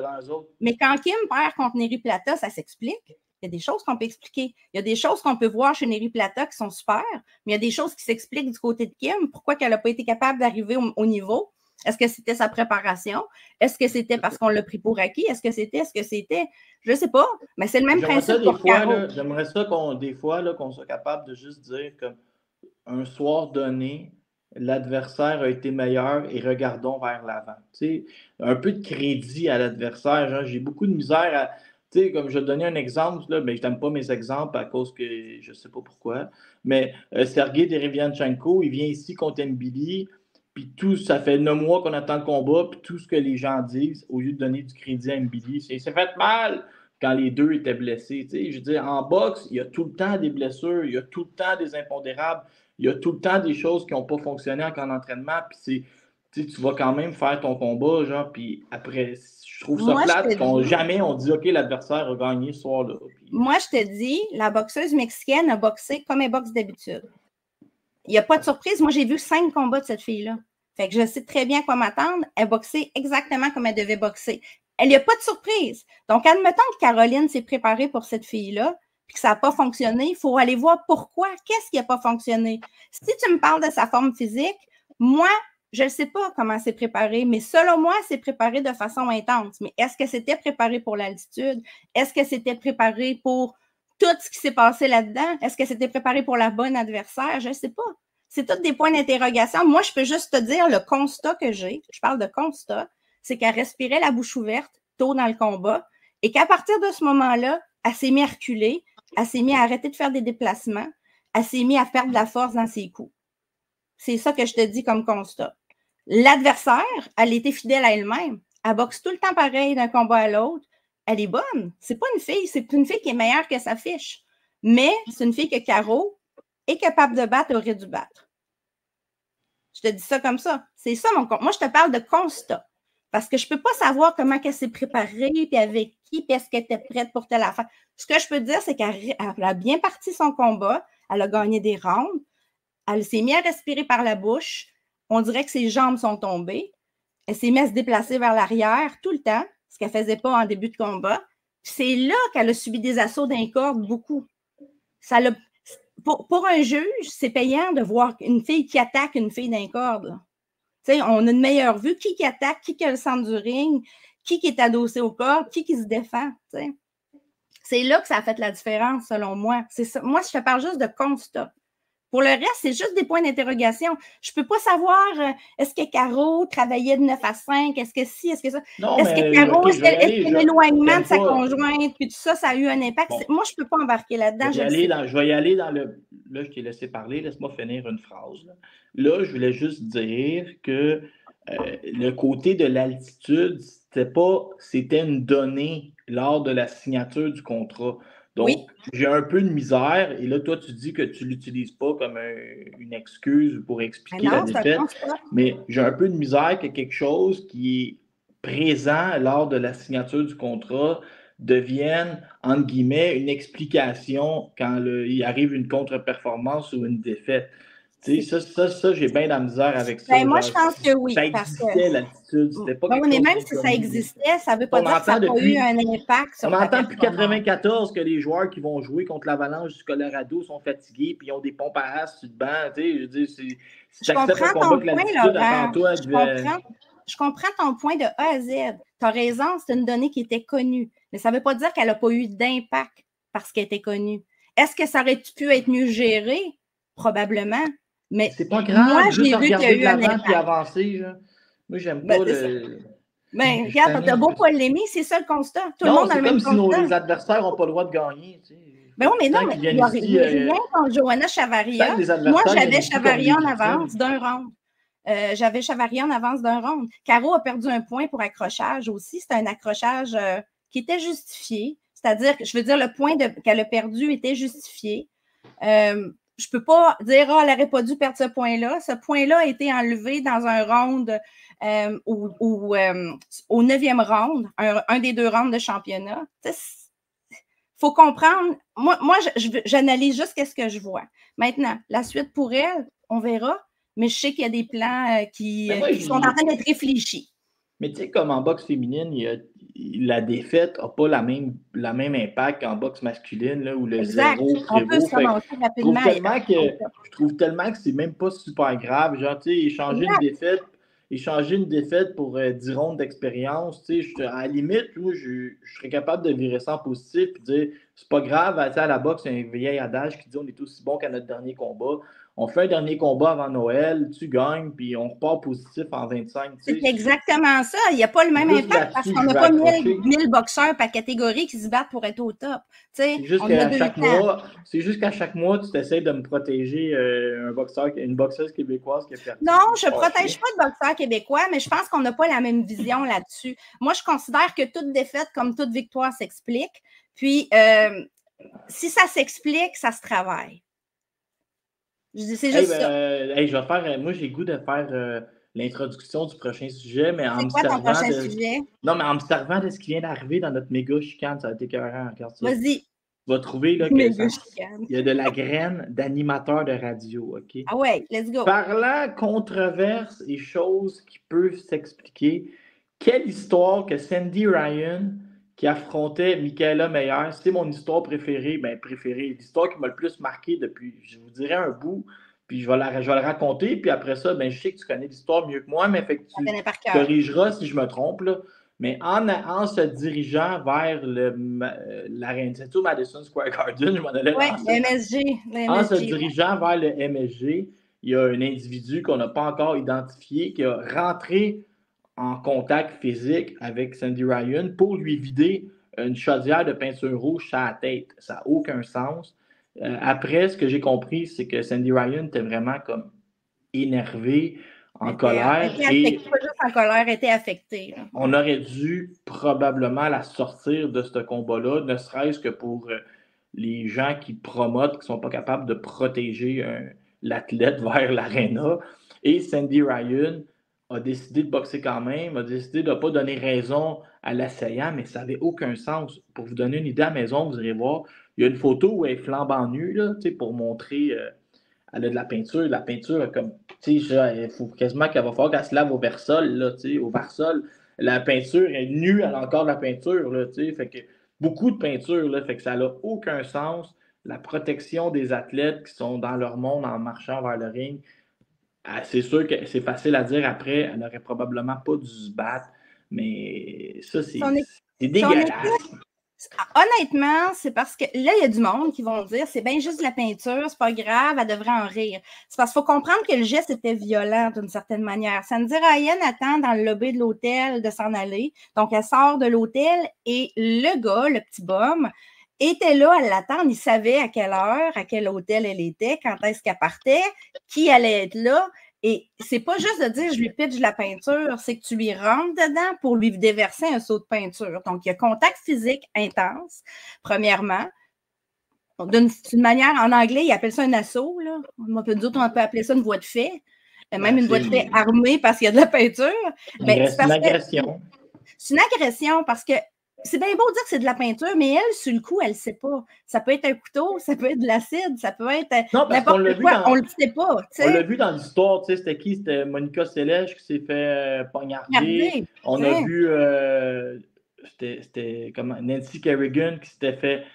Mais quand Kim perd contre Neri Plata, ça s'explique. Il y a des choses qu'on peut expliquer. Il y a des choses qu'on peut voir chez Neri Plata qui sont super, mais il y a des choses qui s'expliquent du côté de Kim. Pourquoi elle n'a pas été capable d'arriver au niveau? Est-ce que c'était sa préparation? Est-ce que c'était parce qu'on l'a pris pour acquis? Est-ce que c'était? Je ne sais pas, mais c'est le même principe pour Caro. J'aimerais ça des fois qu'on soit capable de juste dire qu'un soir donné, l'adversaire a été meilleur et regardons vers l'avant. Tu sais, un peu de crédit à l'adversaire. Genre, j'ai beaucoup de misère à... Tu sais, comme je vais te donner un exemple, là, mais je n'aime pas mes exemples à cause que je ne sais pas pourquoi, mais Sergei Derevianchenko, il vient ici contre Mbili, puis ça fait 9 mois qu'on attend le combat, puis tout ce que les gens disent, au lieu de donner du crédit à Mbili, c'est fait mal quand les deux étaient blessés. Tu sais, je veux dire, en boxe, il y a tout le temps des blessures, il y a tout le temps des impondérables, il y a tout le temps des choses qui n'ont pas fonctionné en entraînement, puis tu vas quand même faire ton combat, genre, puis après, je trouve ça plate jamais on dit « OK, l'adversaire a gagné ce soir-là. » Moi, je te dis, la boxeuse mexicaine a boxé comme elle boxe d'habitude. Il n'y a pas de surprise. Moi, j'ai vu 5 combats de cette fille-là. Fait que je sais très bien quoi m'attendre. Elle boxait exactement comme elle devait boxer. Il n'y a pas de surprise. Donc, admettons que Caroline s'est préparée pour cette fille-là, puis que ça n'a pas fonctionné, il faut aller voir pourquoi. Qu'est-ce qui n'a pas fonctionné? Si tu me parles de sa forme physique, moi, je ne sais pas comment c'est préparé, mais selon moi, c'est préparé de façon intense. Mais est-ce que c'était préparé pour l'altitude? Est-ce que c'était préparé pour tout ce qui s'est passé là-dedans? Est-ce que c'était préparé pour la bonne adversaire? Je ne sais pas. C'est tous des points d'interrogation. Moi, je peux juste te dire le constat que j'ai. Je parle de constat. C'est qu'elle respirait la bouche ouverte tôt dans le combat et qu'à partir de ce moment-là, elle s'est mise à reculer, elle s'est mise à arrêter de faire des déplacements, elle s'est mise à perdre de la force dans ses coups. C'est ça que je te dis comme constat. L'adversaire, elle était fidèle à elle-même. Elle boxe tout le temps pareil d'un combat à l'autre. Elle est bonne. C'est pas une fille, c'est une fille qui est meilleure que sa fiche. Mais c'est une fille que Caro est capable de battre, aurait dû battre. Je te dis ça comme ça. C'est ça mon constat. Moi, je te parle de constat. Parce que je ne peux pas savoir comment elle s'est préparée, puis avec qui, puis est-ce qu'elle était prête pour telle affaire. Ce que je peux te dire, c'est qu'elle a bien parti son combat. Elle a gagné des rounds. Elle s'est mise à respirer par la bouche. On dirait que ses jambes sont tombées. Elle s'est mise à se déplacer vers l'arrière tout le temps, ce qu'elle ne faisait pas en début de combat. C'est là qu'elle a subi des assauts d'un corde beaucoup. Pour un juge, c'est payant de voir une fille qui attaque une fille d'un corde. On a une meilleure vue. Qui attaque, qui a le centre du ring, qui est adossé au corps, qui se défend. T'sais. C'est là que ça a fait la différence, selon moi. C'est ça. Moi, je te parle juste de constat. Pour le reste, c'est juste des points d'interrogation. Je ne peux pas savoir, est-ce que Caro travaillait de 9 à 5? Est-ce que si, est-ce que ça? Non, est-ce que Caro, est-ce que l'éloignement de sa conjointe, puis tout ça, ça a eu un impact? Bon. Moi, je ne peux pas embarquer là-dedans. Je vais y aller dans le... Là, je t'ai laissé parler. Laisse-moi finir une phrase. Là, je voulais juste dire que le côté de l'altitude, c'était une donnée lors de la signature du contrat. Donc, oui. J'ai un peu de misère. Et là, toi, tu dis que tu ne l'utilises pas comme une excuse pour expliquer la défaite. Mais j'ai un peu de misère que quelque chose qui est présent lors de la signature du contrat devienne, entre guillemets, une explication quand il arrive une contre-performance ou une défaite. Tu sais, ça, j'ai bien de la misère avec ça. Ben, moi, je pense que oui. Ça existait, l'attitude. C'était pas quelque chose même si ça existait, ça ne veut pas dire que ça n'a pas eu un impact sur on entend depuis 1994 que les joueurs qui vont jouer contre l'Avalanche du Colorado sont fatigués et ils ont des pompes à asse sur le banc. Tu sais, je veux dire, je comprends ton point, Laurent. Je comprends ton point de A à Z. Tu as raison, c'est une donnée qui était connue. Mais ça ne veut pas dire qu'elle n'a pas eu d'impact parce qu'elle était connue. Est-ce que ça aurait pu être mieux géré? Probablement. Mais c'est pas grave, moi, juste regarder de l'avant et avancer. Moi, j'aime pas le... Ben, regarde, t'as beau pas l'aimer, c'est ça le constat. Tout le monde a le même constat. C'est comme si les adversaires n'ont pas le droit de gagner. Tu sais. Ben oui, mais non, il n'y a rien contre Johanna Chavaria. Moi, j'avais Chavaria en avance d'un round. J'avais Chavaria en avance d'un round. Caro a perdu un point pour accrochage aussi. C'était un accrochage qui était justifié. C'est-à-dire, je veux dire, le point qu'elle a perdu était justifié. Je ne peux pas dire « elle n'aurait pas dû perdre ce point-là ». Ce point-là a été enlevé dans un round au 9e round, un des 2 rounds de championnat. Il faut comprendre. Moi j'analyse juste ce que je vois. Maintenant, la suite pour elle, on verra, mais je sais qu'il y a des plans qui sont en train d'être réfléchis. Mais tu sais, comme en boxe féminine, la défaite n'a pas la même impact qu'en boxe masculine, là, où le zéro prévaut. Je trouve tellement que c'est même pas super grave. Genre, tu sais, échanger une défaite, échanger une défaite pour 10 rondes d'expérience, à la limite, moi, je serais capable de virer ça en positif et dire c'est pas grave, à la boxe, il y a un vieil adage qui dit on est aussi bon qu'à notre dernier combat. On fait un dernier combat avant Noël, tu gagnes, puis on repart positif en 25. C'est exactement ça. Il n'y a pas le même impact parce qu'on n'a pas 1000 boxeurs par catégorie qui se battent pour être au top. C'est juste qu'à chaque mois, tu t'essaies de me protéger une boxeuse québécoise qui a perdu. Non, je ne protège pas de boxeurs québécois, mais je pense qu'on n'a pas la même vision là-dessus. Moi, je considère que toute défaite comme toute victoire s'explique. Puis, si ça s'explique, ça se travaille. C'est juste ça. Je vais faire. Moi, j'ai le goût de faire l'introduction du prochain sujet, mais en me servant Non, mais en me servant de ce qui vient d'arriver dans notre méga chicane, ça a été écœurant. Vas-y. Tu vas trouver là, il y a de la graine d'animateur de radio, OK? Ah ouais, let's go. Parlant controverses et choses qui peuvent s'expliquer, quelle histoire que Sandy Ryan qui affrontait Mikaela Mayer, c'est mon histoire préférée, l'histoire qui m'a le plus marqué depuis, je vous dirais, un bout, puis je vais la raconter, puis après ça, je sais que tu connais l'histoire mieux que moi, mais fait que tu corrigeras si je me trompe, là. Mais en se dirigeant vers l'arène, c'est tout Madison Square Garden, je m'en allais lancer. MSG. En se dirigeant vers le MSG, il y a un individu qu'on n'a pas encore identifié qui a rentré en contact physique avec Sandy Ryan pour lui vider une chaudière de peinture rouge sur la tête. Ça n'a aucun sens. Après, ce que j'ai compris, c'est que Sandy Ryan était vraiment comme énervée, en colère. Pas juste en colère, était affectée. Là. On aurait dû probablement la sortir de ce combat-là, ne serait-ce que pour les gens qui promotent, qui ne sont pas capables de protéger l'athlète vers l'aréna. Et Sandy Ryan a décidé de boxer quand même, a décidé de ne pas donner raison à l'assaillant, mais ça n'avait aucun sens. Pour vous donner une idée à la maison, vous irez voir, il y a une photo où elle est flambant nue, là, pour montrer, elle a de la peinture. La peinture, comme, il faut quasiment qu'elle va falloir qu'elle se lave au versol, là, au varsol. La peinture est nue, elle a encore de la peinture, là, fait que beaucoup de peinture, là, fait que ça n'a aucun sens. La protection des athlètes qui sont dans leur monde en marchant vers le ring, c'est sûr que c'est facile à dire après, elle n'aurait probablement pas dû se battre, mais ça, c'est dégueulasse. Honnêtement, c'est parce que là, il y a du monde qui vont dire c'est bien juste de la peinture, c'est pas grave, elle devrait en rire. C'est parce qu'il faut comprendre que le geste était violent d'une certaine manière. Sandy Ryan attend dans le lobby de l'hôtel de s'en aller. Donc, elle sort de l'hôtel et le gars, le petit bum, était là à l'attendre. Il savait à quelle heure, à quel hôtel elle était, quand est-ce qu'elle partait, qui allait être là. Et c'est pas juste de dire je lui pitche de la peinture, c'est que tu lui rentres dedans pour lui déverser un seau de peinture. Donc, il y a contact physique intense, premièrement. D'une manière, en anglais, ils appellent ça un assaut. Là. On peut appeler ça une voie de fait. Même une voie de fait armée parce qu'il y a de la peinture. C'est une agression. C'est une agression parce que c'est bien beau dire que c'est de la peinture, mais elle, sur le coup, elle ne sait pas. Ça peut être un couteau, ça peut être de l'acide, ça peut être n'importe quoi. On ne le sait pas. On l'a vu dans l'histoire. C'était qui? C'était Monica Seles qui s'est fait poignarder. On a vu c'était Nancy Kerrigan qui s'était fait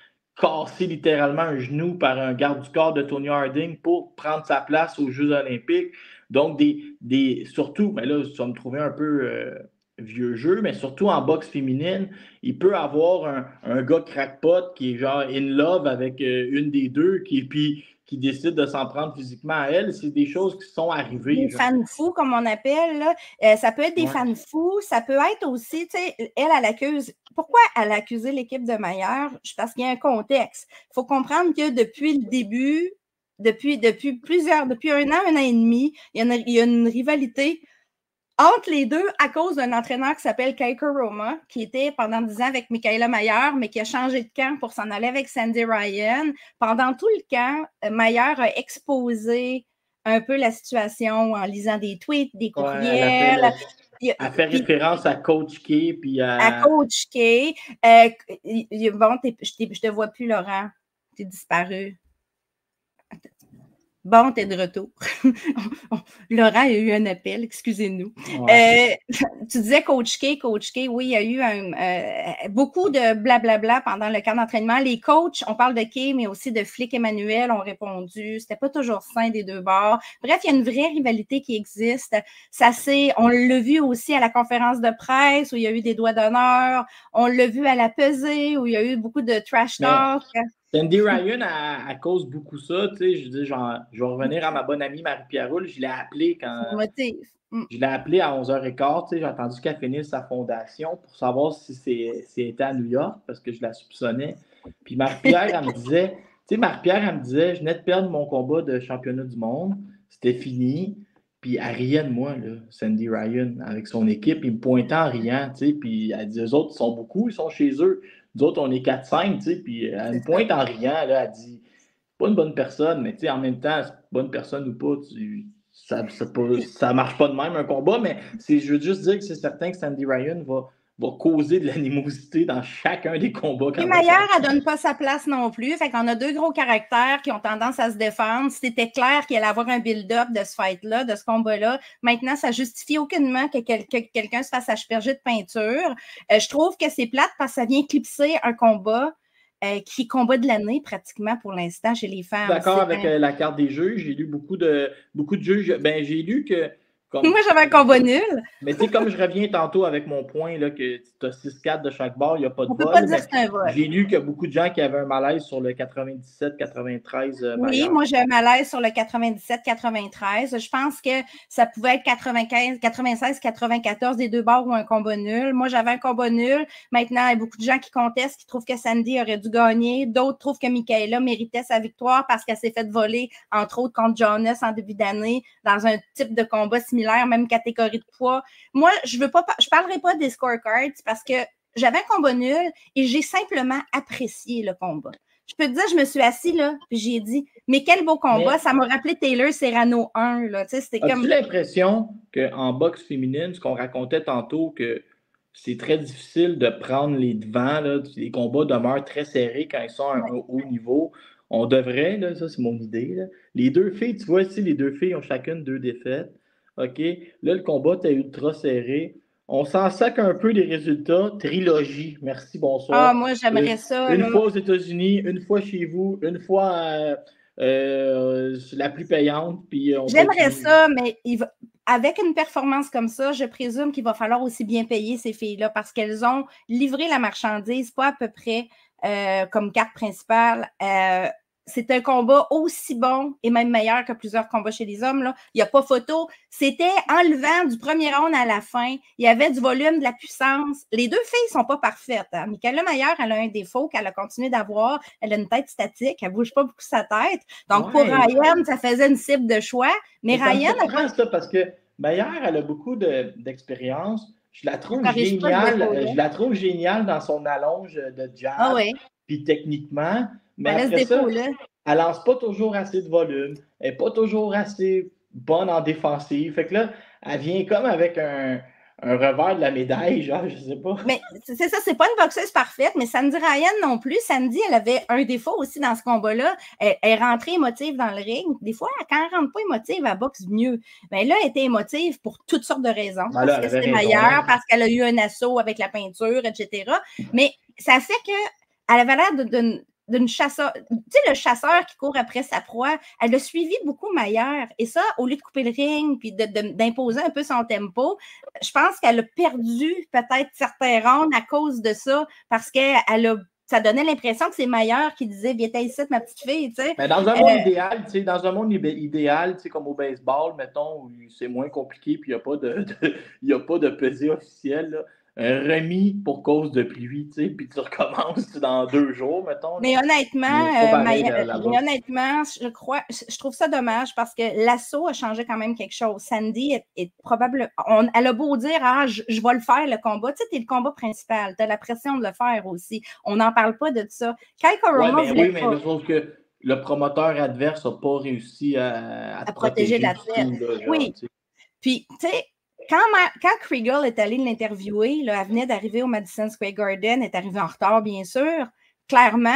casser littéralement un genou par un garde du corps de Tony Harding pour prendre sa place aux Jeux olympiques. Donc, surtout, mais là, ça me trouvait un peu... vieux jeu, mais surtout en boxe féminine, il peut avoir un gars crackpot qui est genre in love avec une des deux puis qui décide de s'en prendre physiquement à elle. C'est des choses qui sont arrivées. Des fans fous, comme on appelle. Là. Ça peut être des fans fous. Ça peut être aussi, tu sais, elle accuse. Pourquoi elle a accusé l'équipe de Mayer? Parce qu'il y a un contexte. Il faut comprendre que depuis le début, depuis un an et demi, il y a une rivalité entre les deux à cause d'un entraîneur qui s'appelle Keiko Roma, qui était pendant 10 ans avec Mikaela Mayer, mais qui a changé de camp pour s'en aller avec Sandy Ryan. Pendant tout le camp, Mayer a exposé un peu la situation en lisant des tweets, des courriels. Elle fait référence à Coach K. À Coach K. Bon, je te vois plus, Laurent. Tu es disparu. Bon, t'es de retour. Laurent a eu un appel, excusez-nous. Ouais. Tu disais Coach K, oui, il y a eu beaucoup de blablabla pendant le camp d'entraînement. Les coachs, on parle de K, mais aussi de Flick Emmanuel ont répondu. C'était pas toujours sain des deux bords. Bref, il y a une vraie rivalité qui existe. On l'a vu aussi à la conférence de presse où il y a eu des doigts d'honneur. On l'a vu à la pesée où il y a eu beaucoup de trash talk. Sandy Ryan, elle cause beaucoup ça, tu sais, je dis, genre, je vais revenir à ma bonne amie Marie-Pierre Roule, je l'ai appelée je l'ai appelée à 11h15, tu sais, j'ai attendu qu'elle finisse sa fondation pour savoir si elle était à New York, parce que je la soupçonnais. Puis Marie-Pierre, elle me disait, je venais de perdre mon combat de championnat du monde, c'était fini, puis elle riait de moi, là, Sandy Ryan, avec son équipe, il me pointait en riant, tu sais, puis elle dit, eux autres, ils sont beaucoup, ils sont chez eux. Nous autres, on est 4-5, tu sais, puis elle me pointe en riant, là, elle dit, pas une bonne personne, mais tu sais, en même temps, bonne personne ou pas, ça marche pas de même un combat, mais je veux juste dire que c'est certain que Sandy Ryan va causer de l'animosité dans chacun des combats. Puis Maillard, elle donne pas sa place non plus. Fait qu'on a deux gros caractères qui ont tendance à se défendre. C'était clair qu'il allait avoir un build-up de ce fight-là, de ce combat-là. Maintenant, ça justifie aucunement que quelqu'un se fasse asperger de peinture. Je trouve que c'est plate parce que ça vient éclipser un combat qui est combat de l'année pratiquement pour l'instant chez les femmes. D'accord avec la carte des juges. J'ai lu beaucoup de juges. Ben, j'ai lu que moi, j'avais un combat nul. Mais tu sais, comme je reviens tantôt avec mon point, là, que tu as 6-4 de chaque bord, il n'y a pas de vol. On peut pas dire que c'est un vol. J'ai lu qu'il y a beaucoup de gens qui avaient un malaise sur le 97-93. Oui, moi, j'ai un malaise sur le 97-93. Je pense que ça pouvait être 96-94 des deux bords ou un combat nul. Moi, j'avais un combat nul. Maintenant, il y a beaucoup de gens qui contestent, qui trouvent que Sandy aurait dû gagner. D'autres trouvent que Michaela méritait sa victoire parce qu'elle s'est fait voler, entre autres, contre Jonas en début d'année, dans un type de combat similaire, même catégorie de poids. Moi, je parlerai pas des scorecards parce que j'avais un combat nul et j'ai simplement apprécié le combat. Je peux te dire, je me suis assise là, puis j'ai dit, mais quel beau combat, ça m'a rappelé Taylor Serrano 1. Là, c'était comme... As-tu l'impression qu'en boxe féminine, ce qu'on racontait tantôt, que c'est très difficile de prendre les devants, là, les combats demeurent très serrés quand ils sont à un haut niveau. On devrait, là, ça c'est mon idée, là. Les deux filles, tu vois ici, les deux filles ont chacune 2 défaites. OK? Là, le combat était ultra serré. On s'en sac un peu des résultats. Trilogie. Merci, bonsoir. Ah, moi, j'aimerais ça. Une fois aux États-Unis, une fois chez vous, une fois la plus payante. J'aimerais ça, mais avec une performance comme ça, je présume qu'il va falloir aussi bien payer ces filles-là parce qu'elles ont livré la marchandise, pas à peu près comme carte principale. C'est un combat aussi bon et même meilleur que plusieurs combats chez les hommes. Là. Il n'y a pas photo. C'était enlevant du premier round à la fin. Il y avait du volume, de la puissance. Les deux filles ne sont pas parfaites. Hein. Michaela Maillard, elle a un défaut qu'elle a continué d'avoir. Elle a une tête statique. Elle ne bouge pas beaucoup sa tête. Donc, pour Ryan, ça faisait une cible de choix. Mais Ryan... ça parce que Maillard, elle a beaucoup d'expérience. Je la trouve géniale. Je la trouve géniale dans son allonge de jab. Ah oui. Puis techniquement... Mais après ça, elle lance pas toujours assez de volume. Elle n'est pas toujours assez bonne en défensive. Fait que là, elle vient comme avec un revers de la médaille, genre, je sais pas. Mais c'est ça, c'est pas une boxeuse parfaite, mais Sandy Ryan non plus. Sandy, elle avait un défaut aussi dans ce combat-là. Elle rentrait émotive dans le ring. Des fois, quand elle rentre pas émotive, elle boxe mieux. Mais là, elle était émotive pour toutes sortes de raisons. Parce que c'est meilleur, parce qu'elle a eu un assaut avec la peinture, etc. Mais ça fait qu'elle avait l'air d'une chasseur, tu sais, le chasseur qui court après sa proie, elle a suivi beaucoup Maillard. Et ça, au lieu de couper le ring puis d'imposer un peu son tempo, je pense qu'elle a perdu peut-être certains rounds à cause de ça, parce ça donnait l'impression que c'est Maillard qui disait « Viens ici, ma petite fille », tu sais. Mais dans un monde idéal, tu sais, comme au baseball, mettons, où c'est moins compliqué puis il n'y a pas de pesée officielle, là. Remis pour cause de pluie, tu sais, puis tu recommences dans 2 jours, mettons. Mais honnêtement, je trouve ça dommage parce que l'assaut a changé quand même quelque chose. Sandy est probablement... Elle a beau dire « Ah, je vais le faire, le combat ». Tu sais, t'es le combat principal. T'as la pression de le faire aussi. On n'en parle pas de ça. Kai Koroma voulait pas. Mais je trouve que le promoteur adverse n'a pas réussi à protéger l'athlète. Oui. Puis, tu sais, quand Kriegel est allé l'interviewer, elle venait d'arriver au Madison Square Garden, elle est arrivée en retard, bien sûr. Clairement,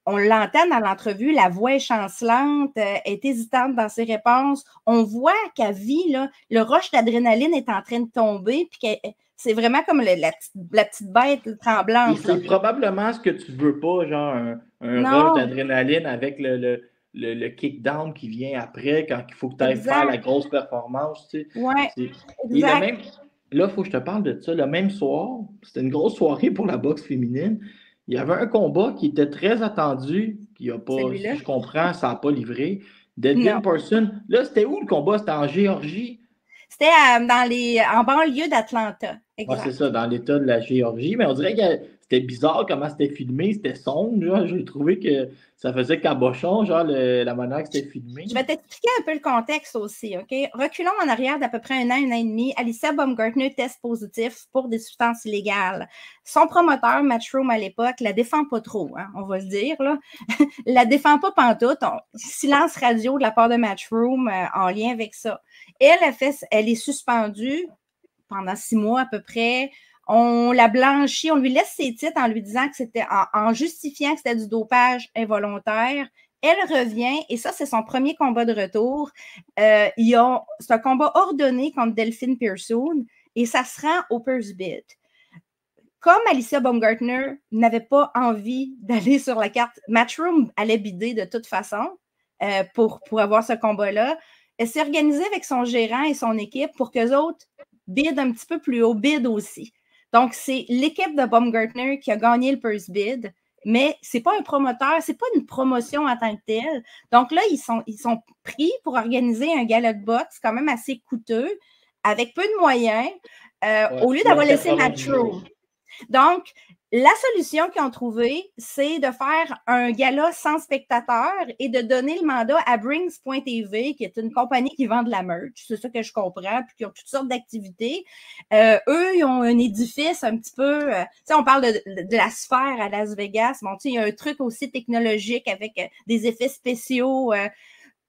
on l'entend dans l'entrevue, la voix est chancelante, est hésitante dans ses réponses. On voit qu'à vie, là, le rush d'adrénaline est en train de tomber, puis c'est vraiment comme la petite bête tremblante. C'est probablement ce que tu veux pas, genre un rush d'adrénaline avec le kick-down qui vient après quand il faut que tu ailles faire la grosse performance. Tu sais. Ouais, exact. Là, il faut que je te parle de ça. Le même soir, c'était une grosse soirée pour la boxe féminine. Il y avait un combat qui était très attendu, qui n'a pas, si je comprends, ça n'a pas livré. Devin Pearson. Là, c'était où le combat? C'était en Géorgie? C'était en banlieue d'Atlanta. Ouais, c'est ça, dans l'état de la Géorgie. Mais on dirait que c'était bizarre comment c'était filmé, c'était sombre. J'ai trouvé que ça faisait cabochon, genre la manière que c'était filmé. Je vais t'expliquer un peu le contexte aussi, OK? Reculons en arrière d'à peu près un an et demi. Alicia Baumgartner teste positif pour des substances illégales. Son promoteur, Matchroom, à l'époque, la défend pas trop, hein, on va le dire, là. La défend pas pantoute. Silence radio de la part de Matchroom en lien avec ça. Elle est suspendue pendant 6 mois à peu près. On la blanchit, on lui laisse ses titres en lui disant que c'était, en justifiant que c'était du dopage involontaire. Elle revient, et ça, c'est son premier combat de retour. C'est un combat ordonné contre Delphine Pearson, et ça se rend au purse bid. Comme Alicia Baumgartner n'avait pas envie d'aller sur la carte, Matchroom allait bider de toute façon pour avoir ce combat-là. Elle s'est organisée avec son gérant et son équipe pour qu'eux autres bid un petit peu plus haut, bid aussi. Donc, c'est l'équipe de Baumgartner qui a gagné le purse bid, mais ce n'est pas un promoteur, ce n'est pas une promotion en tant que telle. Donc là, ils sont pris pour organiser un gala de boxe quand même assez coûteux, avec peu de moyens, au lieu d'avoir laissé Matchroom. Donc, la solution qu'ils ont trouvée, c'est de faire un gala sans spectateurs et de donner le mandat à Brings.tv, qui est une compagnie qui vend de la merch, c'est ça que je comprends, puis qui ont toutes sortes d'activités. Eux, ils ont un édifice un petit peu, tu sais, on parle de la sphère à Las Vegas, bon, tu sais, il y a un truc aussi technologique avec des effets spéciaux.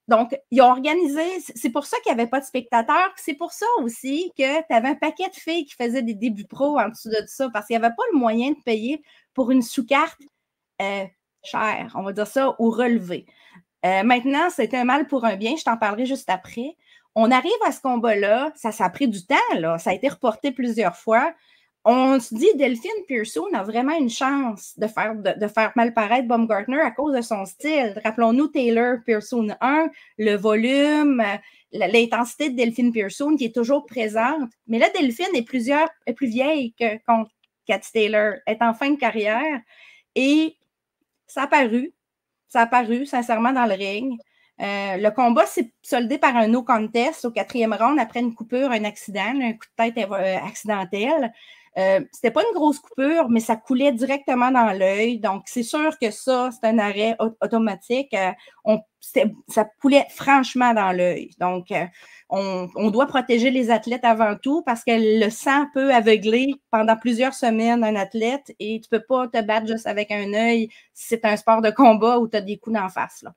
Donc, ils ont organisé, c'est pour ça qu'il n'y avait pas de spectateurs, c'est pour ça aussi que tu avais un paquet de filles qui faisaient des débuts pro en dessous de ça, parce qu'il n'y avait pas le moyen de payer pour une sous-carte chère, on va dire ça, ou relevée. Maintenant, c'était un mal pour un bien, je t'en parlerai juste après. On arrive à ce combat-là, ça a pris du temps, là, ça a été reporté plusieurs fois. On se dit, Delphine Pearson a vraiment une chance de faire mal paraître Baumgartner à cause de son style. Rappelons-nous Taylor Pearson 1, le volume, l'intensité de Delphine Pearson qui est toujours présente. Mais là, Delphine est plus vieille que Cathy Taylor, est en fin de carrière. Et ça a paru sincèrement dans le ring. Le combat s'est soldé par un no contest au 4e round après une coupure, un accident, un coup de tête accidentel. C'était pas une grosse coupure, mais ça coulait directement dans l'œil. Donc, c'est sûr que ça, c'est un arrêt automatique. Ça coulait franchement dans l'œil. Donc, on doit protéger les athlètes avant tout parce que le sang peut aveugler pendant plusieurs semaines un athlète et tu peux pas te battre juste avec un œil si c'est un sport de combat où tu as des coups d'en face, là.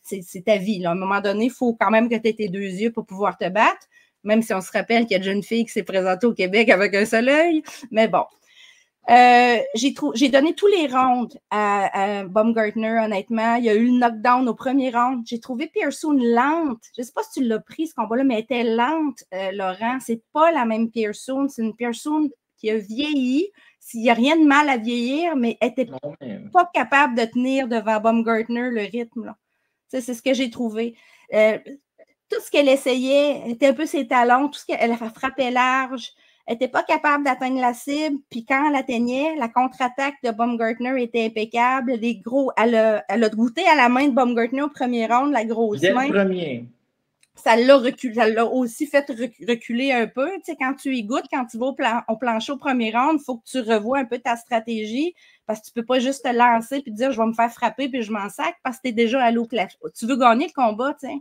C'est ta vie, là. À un moment donné, il faut quand même que tu aies tes 2 yeux pour pouvoir te battre. Même si on se rappelle qu'il y a déjà une fille qui s'est présentée au Québec avec un seul œil. Mais bon. J'ai donné tous les rounds à Baumgartner, honnêtement. Il y a eu le knockdown au premier round. J'ai trouvé Pearson lente. Je ne sais pas si tu l'as pris, ce combat-là, mais elle était lente, Laurent. C'est pas la même Pearson. C'est une Pearson qui a vieilli. Il n'y a rien de mal à vieillir, mais elle n'était pas capable de tenir devant Baumgartner le rythme, là. C'est ce que j'ai trouvé. Tout ce qu'elle essayait, était un peu ses talons, tout ce qu'elle frappait large, elle n'était pas capable d'atteindre la cible, puis quand elle atteignait, la contre-attaque de Baumgartner était impeccable. Elle a goûté à la main de Baumgartner au premier round, la grosse main. Dès le premier. Ça l'a aussi fait reculer un peu. Tu sais, quand tu y goûtes, quand tu vas au plancher au premier round, il faut que tu revoies un peu ta stratégie parce que tu ne peux pas juste te lancer et dire je vais me faire frapper puis je m'en sac parce que tu es déjà allé au plancher. Tu veux gagner le combat, tu sais.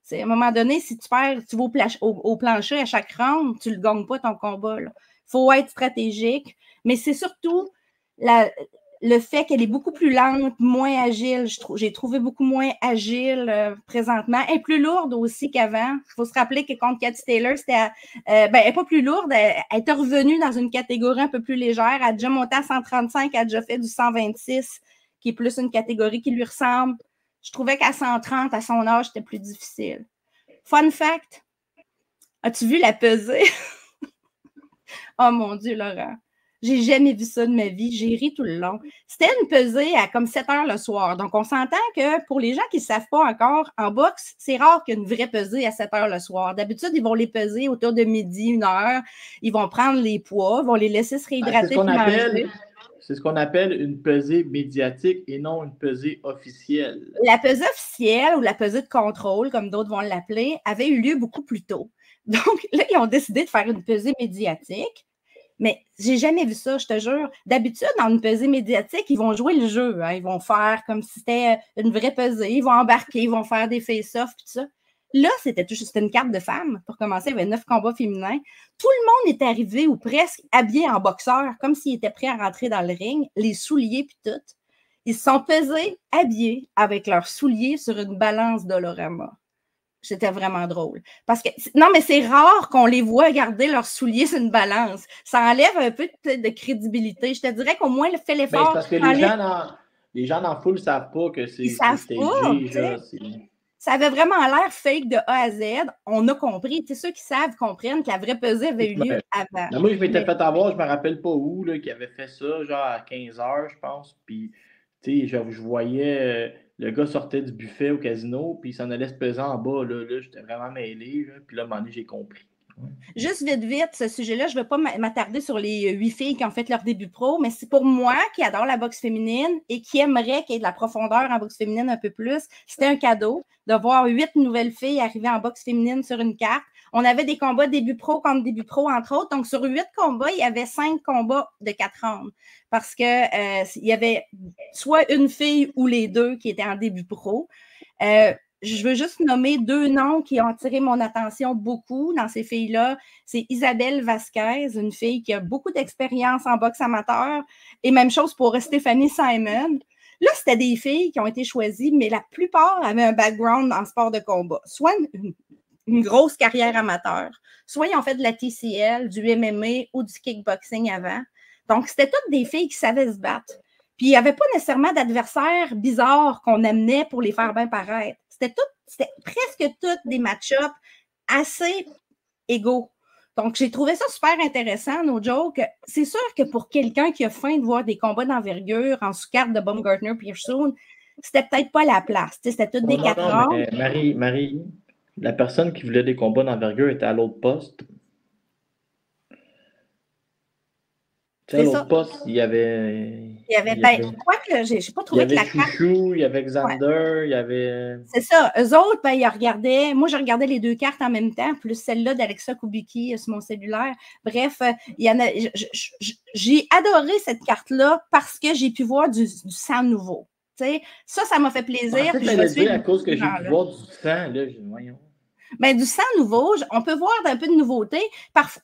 C'est, à un moment donné, si tu perds, tu vas au plancher à chaque round, tu ne le gagnes pas ton combat. Il faut être stratégique, mais c'est surtout le fait qu'elle est beaucoup plus lente, moins agile. J'ai trouvé beaucoup moins agile présentement. Elle est plus lourde aussi qu'avant. Il faut se rappeler que contre Cathy Taylor, elle n'est pas plus lourde. Elle était revenue dans une catégorie un peu plus légère. Elle a déjà monté à 135, elle a déjà fait du 126. qui est plus une catégorie qui lui ressemble. Je trouvais qu'à 130, à son âge, c'était plus difficile. Fun fact, as-tu vu la pesée? Oh mon Dieu, Laurent. J'ai jamais vu ça de ma vie. J'ai ri tout le long. C'était une pesée à comme 7 heures le soir. Donc, on s'entend que pour les gens qui ne savent pas encore, en boxe, c'est rare qu'il y ait une vraie pesée à 7 heures le soir. D'habitude, ils vont les peser autour de midi, 1 heure. Ils vont prendre les poids, vont les laisser se réhydrater. C'est ce qu'on appelle une pesée médiatique et non une pesée officielle. La pesée officielle ou la pesée de contrôle, comme d'autres vont l'appeler, avait eu lieu beaucoup plus tôt. Donc, là, ils ont décidé de faire une pesée médiatique. Mais j'ai jamais vu ça, je te jure. D'habitude, dans une pesée médiatique, ils vont jouer le jeu. Hein. Ils vont faire comme si c'était une vraie pesée. Ils vont embarquer, ils vont faire des face-offs, tout ça. Là, c'était une carte de femmes. Pour commencer, il y avait 9 combats féminins. Tout le monde est arrivé ou presque habillé en boxeur, comme s'ils étaient prêts à rentrer dans le ring, les souliers puis tout. Ils se sont pesés, habillés, avec leurs souliers sur une balance Dolorama. C'était vraiment drôle. Parce que, non, mais c'est rare qu'on les voit garder leurs souliers sur une balance. Ça enlève un peu de crédibilité. Je te dirais qu'au moins, fait l'effort. Parce que les gens dans la foule ne savent pas que c'est stagé. Ça avait vraiment l'air fake de A à Z. On a compris. Ceux qui savent comprennent que la vraie pesée avait eu lieu avant. Moi, je m'étais fait avoir, je ne me rappelle pas où, qui avait fait ça, genre à 15 heures, je pense. Puis, je voyais... le gars sortait du buffet au casino, puis il s'en allait se peser en bas. Là j'étais vraiment mêlé. Puis là, à un moment donné, j'ai compris. Ouais. Juste vite, ce sujet-là, je ne vais pas m'attarder sur les 8 filles qui ont fait leur début pro, mais c'est pour moi qui adore la boxe féminine et qui aimerait qu'il y ait de la profondeur en boxe féminine un peu plus. C'était un cadeau de voir 8 nouvelles filles arriver en boxe féminine sur une carte. On avait des combats début pro contre début pro, entre autres. Donc, sur 8 combats, il y avait 5 combats de 4 rounds. Parce que il y avait soit une fille ou les deux qui étaient en début pro. Je veux juste nommer 2 noms qui ont attiré mon attention beaucoup dans ces filles-là. C'est Isabelle Vasquez, une fille qui a beaucoup d'expérience en boxe amateur. Et même chose pour Stéphanie Simon. Là, c'était des filles qui ont été choisies, mais la plupart avaient un background en sport de combat. Soit une grosse carrière amateur, soit ils ont fait de la TCL, du MMA ou du kickboxing avant. Donc, c'était toutes des filles qui savaient se battre. Puis, il n'y avait pas nécessairement d'adversaires bizarres qu'on amenait pour les faire bien paraître. C'était presque toutes des match-ups assez égaux. Donc, j'ai trouvé ça super intéressant, no joke. C'est sûr que pour quelqu'un qui a faim de voir des combats d'envergure en sous-carte de Baumgartner-Pearson, c'était peut-être pas la place. C'était toutes des 4 ans. Marie, la personne qui voulait des combats d'envergure était à l'autre poste. À l'autre poste, il y avait quoi que j'ai pas trouvé que la carte. Chouchou, il y avait Xander, il y avait. C'est ça. Eux autres, ils regardaient. Moi, je regardais les 2 cartes en même temps, plus celle-là d'Alexa Kubicki sur mon cellulaire. Bref, il y en a. J'ai adoré cette carte-là parce que j'ai pu voir du sang nouveau. T'sais, ça m'a fait plaisir. À cause que j'ai pu voir du sang, là, voyons. Ben, du sang nouveau, on peut voir un peu de nouveauté.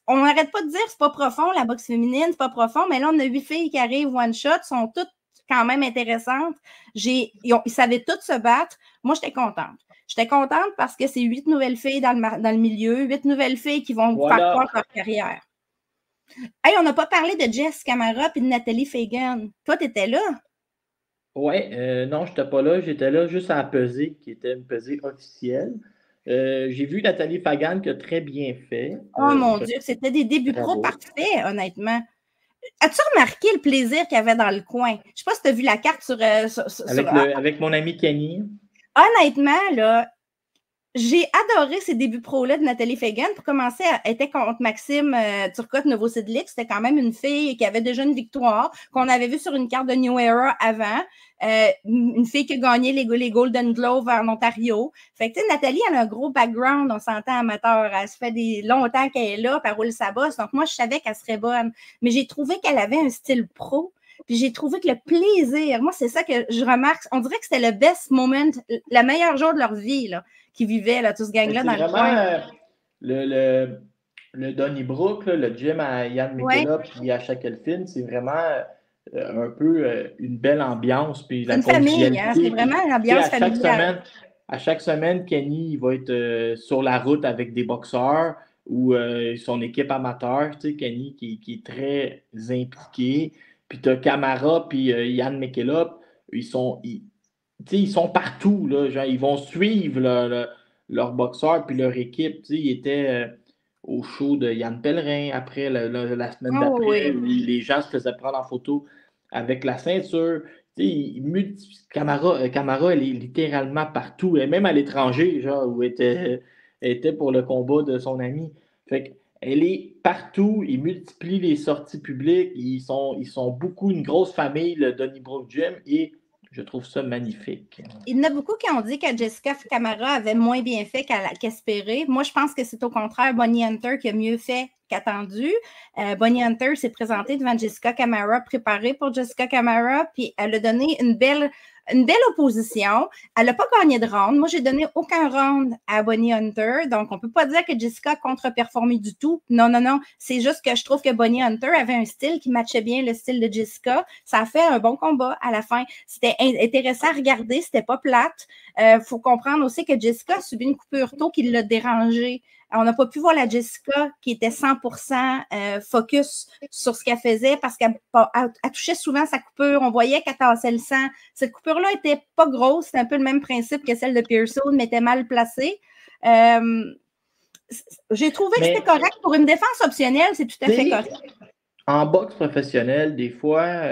On n'arrête pas de dire que c'est pas profond, la boxe féminine, c'est pas profond, mais là, on a 8 filles qui arrivent one shot, sont toutes quand même intéressantes. Ils savaient toutes se battre. Moi, j'étais contente. J'étais contente parce que c'est 8 nouvelles filles dans le milieu, 8 nouvelles filles qui vont faire croître leur carrière. Hey, on n'a pas parlé de Jess Camara et de Nathalie Fagan. Toi, tu étais là? Oui, non, je n'étais pas là. J'étais là juste à la pesée, qui était une pesée officielle. J'ai vu Nathalie Fagan qui a très bien fait. Oh mon Dieu, c'était des débuts pro parfaits, honnêtement. As-tu remarqué le plaisir qu'il y avait dans le coin? Je ne sais pas si tu as vu la carte avec mon ami Kenny. Honnêtement, là, j'ai adoré ces débuts pro-là de Nathalie Fagan. Pour commencer, elle était contre Maxime Turcotte Novoselic. C'était quand même une fille qui avait déjà une victoire, qu'on avait vue sur une carte de New Era avant. Une fille qui a gagné les Golden Gloves en Ontario. Fait que, tu sais, Nathalie, elle a un gros background, on s'entend amateur. Elle se fait longtemps qu'elle est là, puis elle roule sa bosse. Donc, moi, je savais qu'elle serait bonne. Mais j'ai trouvé qu'elle avait un style pro. Puis j'ai trouvé que le plaisir, moi, c'est ça que je remarque. On dirait que c'était le best moment, le meilleur jour de leur vie, là, qu'ils vivaient, là, tout ce gang-là dans le coin. Le Donnybrook, le gym à Yann Mikelop puis à Shackleton, c'est vraiment un peu une belle ambiance. Puis c'est une famille, hein, c'est vraiment une ambiance familiale. À chaque semaine, Kenny il va être sur la route avec des boxeurs ou son équipe amateur. Tu sais, Kenny qui est très impliqué. Puis tu as Camara puis Yann Mikelop. ils sont partout, là, genre, ils vont suivre leur boxeur puis leur équipe. Ils étaient au show de Yann Pellerin après la semaine d'après, où les gens se faisaient prendre en photo avec la ceinture. Camara, elle est littéralement partout, et même à l'étranger, genre, où elle était pour le combat de son ami. Fait elle est partout, ils multiplient les sorties publiques, ils sont beaucoup une grosse famille, le Donnybrook Gym, et je trouve ça magnifique. Il y en a beaucoup qui ont dit que Jessica Camara avait moins bien fait qu'espéré. Moi, je pense que c'est au contraire Bonnie Hunter qui a mieux fait qu'attendu. Bonnie Hunter s'est présentée devant Jessica Camara, préparée pour Jessica Camara, puis elle a donné une belle opposition. Elle n'a pas gagné de round. Moi, j'ai donné aucun round à Bonnie Hunter, donc on ne peut pas dire que Jessica a contre-performé du tout. Non. C'est juste que je trouve que Bonnie Hunter avait un style qui matchait bien le style de Jessica. Ça a fait un bon combat à la fin. C'était intéressant à regarder, c'était pas plate. Faut comprendre aussi que Jessica a subi une coupure tôt qui l'a dérangée. On n'a pas pu voir la Jessica qui était 100% focus sur ce qu'elle faisait parce qu'elle touchait souvent sa coupure. On voyait qu'elle tassait le sang. Cette coupure-là n'était pas grosse. C'était un peu le même principe que celle de Pearson, mais était mal placée. J'ai trouvé que c'était correct. Pour une défense optionnelle, c'est tout à fait correct. En boxe professionnelle, des fois,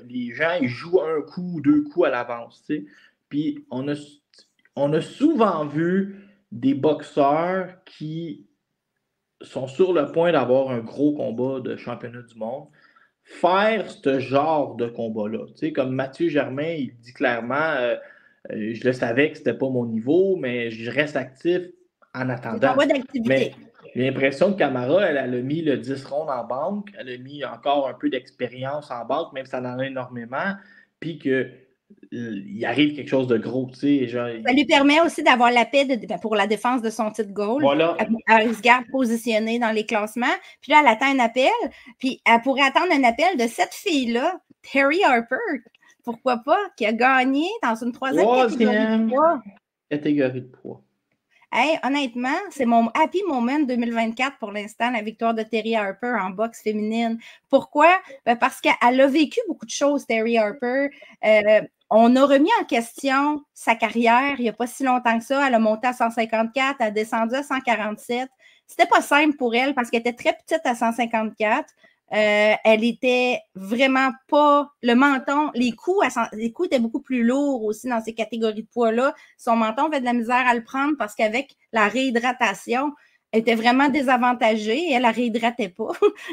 les gens ils jouent un coup ou deux coups à l'avance. Puis on a souvent vu des boxeurs qui sont sur le point d'avoir un gros combat de championnat du monde faire ce genre de combat-là. Comme Mathieu Germain, il dit clairement je le savais que c'était pas mon niveau, mais je reste actif en attendant. Mais j'ai l'impression que Camara, elle a mis le 10 rondes en banque, elle a mis encore un peu d'expérience en banque, même si ça en a énormément, puis qu'il arrive quelque chose de gros. Ça lui permet aussi d'avoir la paix pour la défense de son titre goal. Voilà. Elle se garde positionnée dans les classements. Puis là, elle attend un appel. Puis elle pourrait attendre un appel de cette fille-là, Terry Harper, pourquoi pas, qui a gagné dans une troisième catégorie de poids. Hey, honnêtement, c'est mon happy moment 2024 pour l'instant, la victoire de Terry Harper en boxe féminine. Pourquoi? Parce qu'elle a vécu beaucoup de choses, Terry Harper. On a remis en question sa carrière il n'y a pas si longtemps que ça. Elle a monté à 154, elle a descendu à 147. C'était pas simple pour elle parce qu'elle était très petite à 154. Elle était vraiment pas le menton, les coups étaient beaucoup plus lourds aussi dans ces catégories de poids-là. Son menton avait de la misère à le prendre parce qu'avec la réhydratation, elle était vraiment désavantagée et elle la réhydratait pas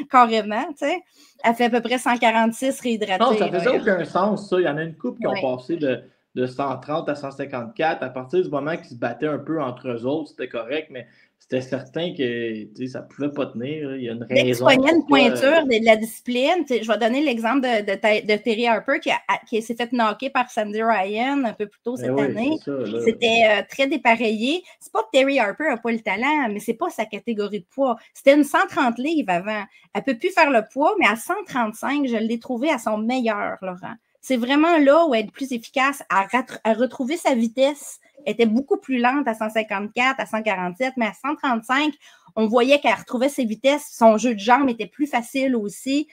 carrément, tu sais. Elle fait à peu près 146 réhydratée. Non, ça faisait aucun sens, ça. Il y en a une couple qui ont passé de 130 à 154. À partir du moment qu'ils se battaient un peu entre eux autres, c'était correct, mais c'était certain que ça ne pouvait pas tenir. Il y a une raison. Il y a une pointure de la discipline. Je vais donner l'exemple de Terry Harper qui s'est fait knocker par Sandy Ryan un peu plus tôt cette année. C'était très dépareillé. C'est pas que Terry Harper n'a pas le talent, mais c'est pas sa catégorie de poids. C'était une 130 livres avant. Elle ne peut plus faire le poids, mais à 135, je l'ai trouvée à son meilleur, Laurent. C'est vraiment là où elle est plus efficace à retrouver sa vitesse. Elle était beaucoup plus lente à 154, à 147, mais à 135, on voyait qu'elle retrouvait ses vitesses. Son jeu de jambes était plus facile aussi.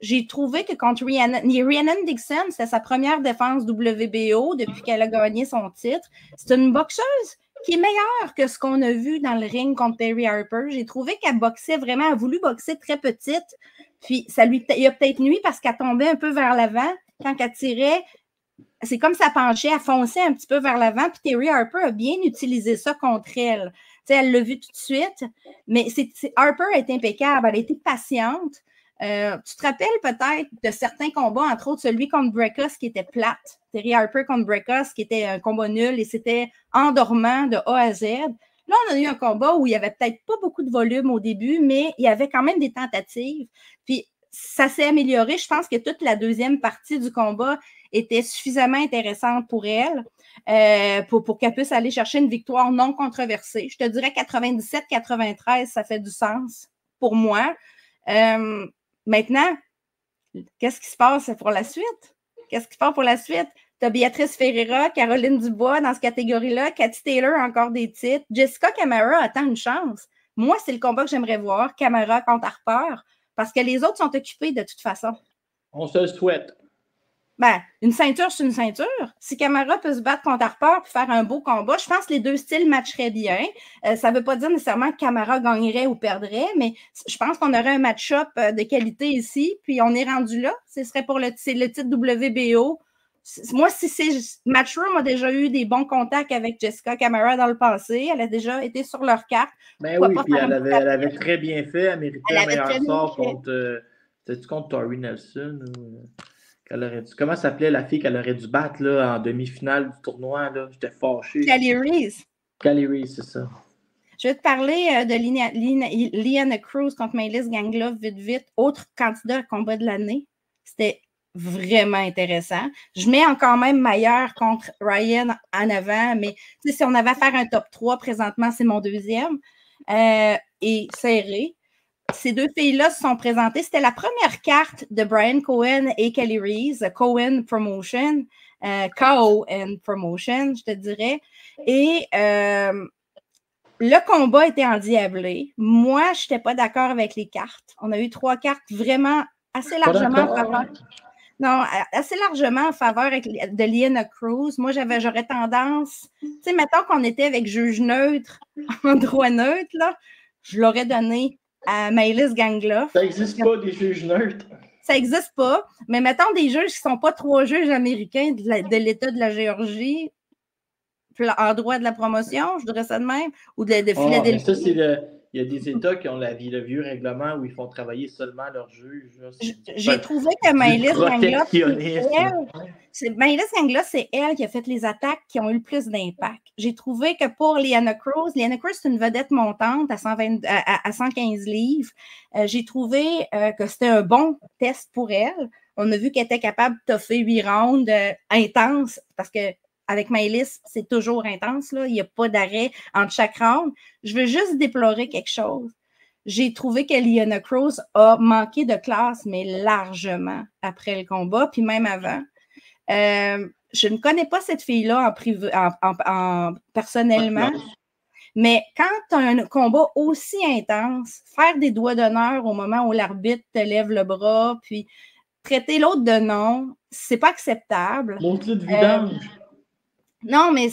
J'ai trouvé que contre Rhiannon Dixon, c'était sa première défense WBO depuis qu'elle a gagné son titre. C'est une boxeuse qui est meilleure que ce qu'on a vu dans le ring contre Terry Harper. J'ai trouvé qu'elle boxait vraiment, elle a voulu boxer très petite. Puis, il a peut-être nuit parce qu'elle tombait un peu vers l'avant. Quand elle tirait, c'est comme ça penchait, elle fonçait un petit peu vers l'avant. Puis Terry Harper a bien utilisé ça contre elle. Elle l'a vu tout de suite. Mais Harper est impeccable. Elle a été patiente. Tu te rappelles peut-être de certains combats, entre autres celui contre Breckus qui était plate. Terry Harper contre Breckus qui était un combat nul et c'était endormant de A à Z. Là, on a eu un combat où il n'y avait peut-être pas beaucoup de volume au début, mais il y avait quand même des tentatives. Puis, ça s'est amélioré. Je pense que toute la deuxième partie du combat était suffisamment intéressante pour elle pour qu'elle puisse aller chercher une victoire non controversée. Je te dirais 97-93, ça fait du sens pour moi. Maintenant, qu'est-ce qui se passe pour la suite? Qu'est-ce qui se passe pour la suite? Tu as Béatrice Ferreira, Caroline Dubois dans cette catégorie-là, Cathy Taylor, encore des titres. Jessica Camara attend une chance. Moi, c'est le combat que j'aimerais voir, Camara contre Harper, parce que les autres sont occupés de toute façon. On se le souhaite. Ben, une ceinture, c'est une ceinture. Si Camara peut se battre contre Harper et faire un beau combat, je pense que les deux styles matcheraient bien. Ça ne veut pas dire nécessairement que Camara gagnerait ou perdrait, mais je pense qu'on aurait un match-up de qualité ici, puis on est rendu là. Ce serait pour le titre WBO. Moi, si c'est Matchroom a déjà eu des bons contacts avec Jessica Camara dans le passé. Elle a déjà été sur leur carte. Ben oui, puis elle avait très bien fait. Elle méritait un meilleur sort contre... C'était-tu contre Tori Nelson? Comment s'appelait la fille qu'elle aurait dû battre là, en demi-finale du tournoi? Là? J'étais fâché. Kelly Reese. Kelly Reese, c'est ça. Je vais te parler de Liana Cruz contre Maylis Gangloff vite. Autre candidat à combat de l'année. C'était vraiment intéressant. Je mets encore même Maillard contre Ryan en avant, mais si on avait à faire un top 3, présentement, c'est mon deuxième. Et serré. Ces deux filles-là se sont présentées. C'était la première carte de Brian Cohen et Kelly Reese, Cohen Promotion, Cohen Promotion, je te dirais. Et le combat était endiablé. Moi, je n'étais pas d'accord avec les cartes. On a eu 3 cartes vraiment assez largement en faveur. Non, assez largement en faveur de Liana Cruz. Moi, j'aurais tendance, tu sais, mettons qu'on était avec juge neutre, en droit neutre, là, je l'aurais donné à Maylis Gangloff. Ça n'existe pas, des juges neutres. Ça n'existe pas, mais mettons des juges qui ne sont pas 3 juges américains de l'État de la Géorgie en droit de la promotion, je dirais ça de même, ou de Philadelphie. Ça, c'est il y a des États qui ont le vieux règlement où ils font travailler seulement leurs juges. J'ai trouvé que Maylis Gangloff, c'est elle qui a fait les attaques qui ont eu le plus d'impact. J'ai trouvé que pour Liana Cruz, c'est une vedette montante à 115 livres. J'ai trouvé que c'était un bon test pour elle. On a vu qu'elle était capable de toffer 8 rounds intenses parce que avec Maylis, c'est toujours intense, là. Il n'y a pas d'arrêt entre chaque round. Je veux juste déplorer quelque chose. J'ai trouvé que Liana Cruz a manqué de classe, mais largement après le combat, puis même avant. Je ne connais pas cette fille-là personnellement, mais quand tu as un combat aussi intense, faire des doigts d'honneur au moment où l'arbitre te lève le bras, puis traiter l'autre de nom, c'est pas acceptable. Montre-le de vidange. Non, mais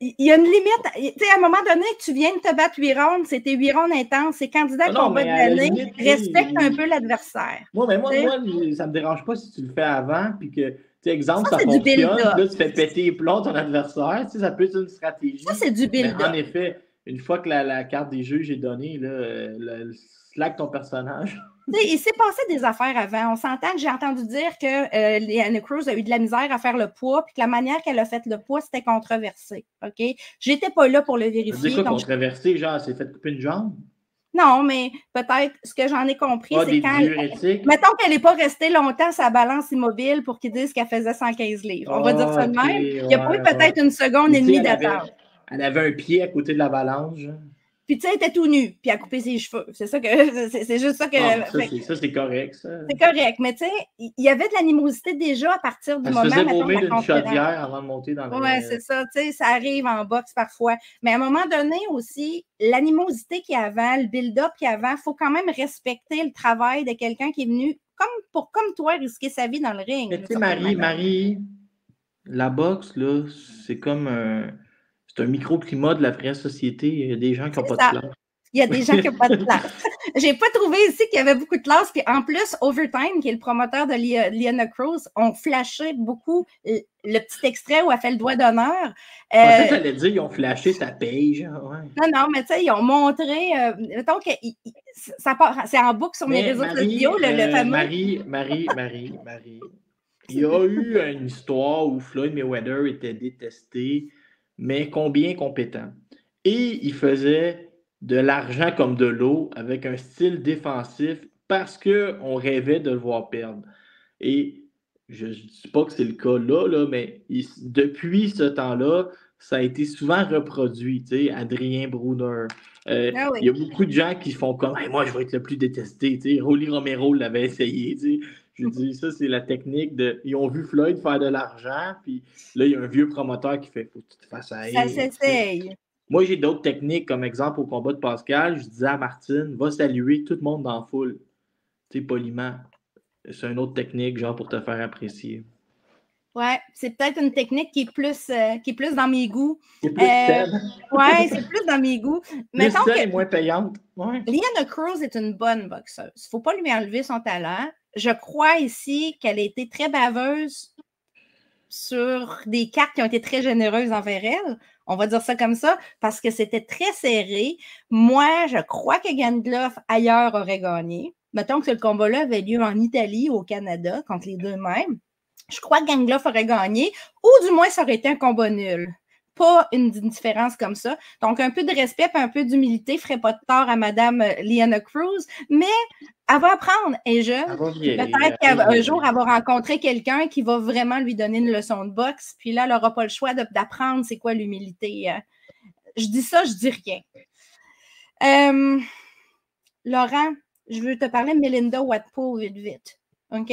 il y a une limite. Tu sais, à un moment donné, tu viens de te battre 8 rounds, c'était 8 rounds intenses. C'est candidat à combat de l'année, respecte un peu l'adversaire. Moi, ça me dérange pas si tu le fais avant, puis que, tu sais, exemple, ça fonctionne, là, tu fais péter les plombs ton adversaire, tu sais, ça peut être une stratégie. Ça, c'est du build-up. En effet, une fois que la carte des juges est donnée, là, slack ton personnage. Il s'est passé des affaires avant. On s'entend que j'ai entendu dire que Liana Cruz a eu de la misère à faire le poids, puis que la manière qu'elle a fait le poids, c'était controversé. OK? J'étais pas là pour le vérifier. C'est quoi controversé? Genre, elle s'est fait couper une jambe? Non, mais peut-être, ce que j'en ai compris, c'est quand... Mettons qu'elle n'est pas restée longtemps sa balance immobile pour qu'ils disent qu'elle faisait 115 livres. On va dire ça de même. Il y a pas eu peut-être une seconde et demie d'attente. Elle avait un pied à côté de la balance, genre. Puis, tu sais, elle était tout nue, puis elle a coupé ses cheveux. C'est ça que. C'est juste ça que. Ça, c'est correct, ça. C'est correct. Mais, tu sais, il y avait de l'animosité déjà à partir du moment. Elle se faisait vomir d'une chaudière avant de monter dans le. Oui, c'est ça. Tu sais, ça arrive en boxe parfois. Mais à un moment donné aussi, l'animosité qu'il y a avant, le build-up qu'il y a avant, il faut quand même respecter le travail de quelqu'un qui est venu, comme toi, risquer sa vie dans le ring. Mais, tu sais, Marie, la boxe, là, c'est comme c'est un microclimat de la vraie société. Il y a des gens qui n'ont pas de classe. Il y a des gens qui n'ont pas de classe. J'ai pas trouvé ici qu'il y avait beaucoup de classe. Puis en plus, Overtime, qui est le promoteur de Liana Cruz, ont flashé beaucoup le petit extrait où elle fait le doigt d'honneur. En fait, j'allais dire, ils ont flashé sa page. Ouais. Non, mais tu sais, ils ont montré. Mettons que c'est en boucle sur mes réseaux sociaux, le fameux. Marie. Il y a eu une histoire où Floyd Mayweather était détesté, mais combien compétent. Et il faisait de l'argent comme de l'eau avec un style défensif parce qu'on rêvait de le voir perdre. Et je ne dis pas que c'est le cas là, mais depuis ce temps-là, ça a été souvent reproduit. Tu sais, Adrien Brunner. Il y a beaucoup de gens qui font comme hey, moi, je vais être le plus détesté. Tu sais, Rolly Romero l'avait essayé. Tu sais. Je dis, ça, c'est la technique de. Ils ont vu Floyd faire de l'argent, puis là, il y a un vieux promoteur qui fait faut que tu te fasses à ça s'essaye. Moi, j'ai d'autres techniques, comme exemple au combat de Pascal, je disais à Martine, va saluer tout le monde dans la foule. Tu sais, poliment. C'est une autre technique, genre, pour te faire apprécier. Ouais, c'est peut-être une technique qui est plus dans mes goûts. C'est plus saine. Ouais, c'est plus dans mes goûts. Plus saine et moins payante. Ouais. Liana Cruz est une bonne boxeuse. Il ne faut pas lui enlever son talent. Je crois ici qu'elle a été très baveuse sur des cartes qui ont été très généreuses envers elle. On va dire ça comme ça, parce que c'était très serré. Moi, je crois que Gangloff, ailleurs, aurait gagné. Mettons que ce combat-là avait lieu en Italie ou au Canada, contre les deux mêmes. Je crois que Gangloff aurait gagné, ou du moins, ça aurait été un combat nul. Pas une différence comme ça. Donc, un peu de respect et un peu d'humilité ne ferait pas de tort à Mme Liana Cruz, mais elle va apprendre, elle est jeune. Peut-être qu'un jour, elle va rencontrer quelqu'un qui va vraiment lui donner une leçon de boxe, puis là, elle n'aura pas le choix d'apprendre c'est quoi l'humilité. Je dis ça, je dis rien. Laurent, je veux te parler de Melinda Watpool vite. OK?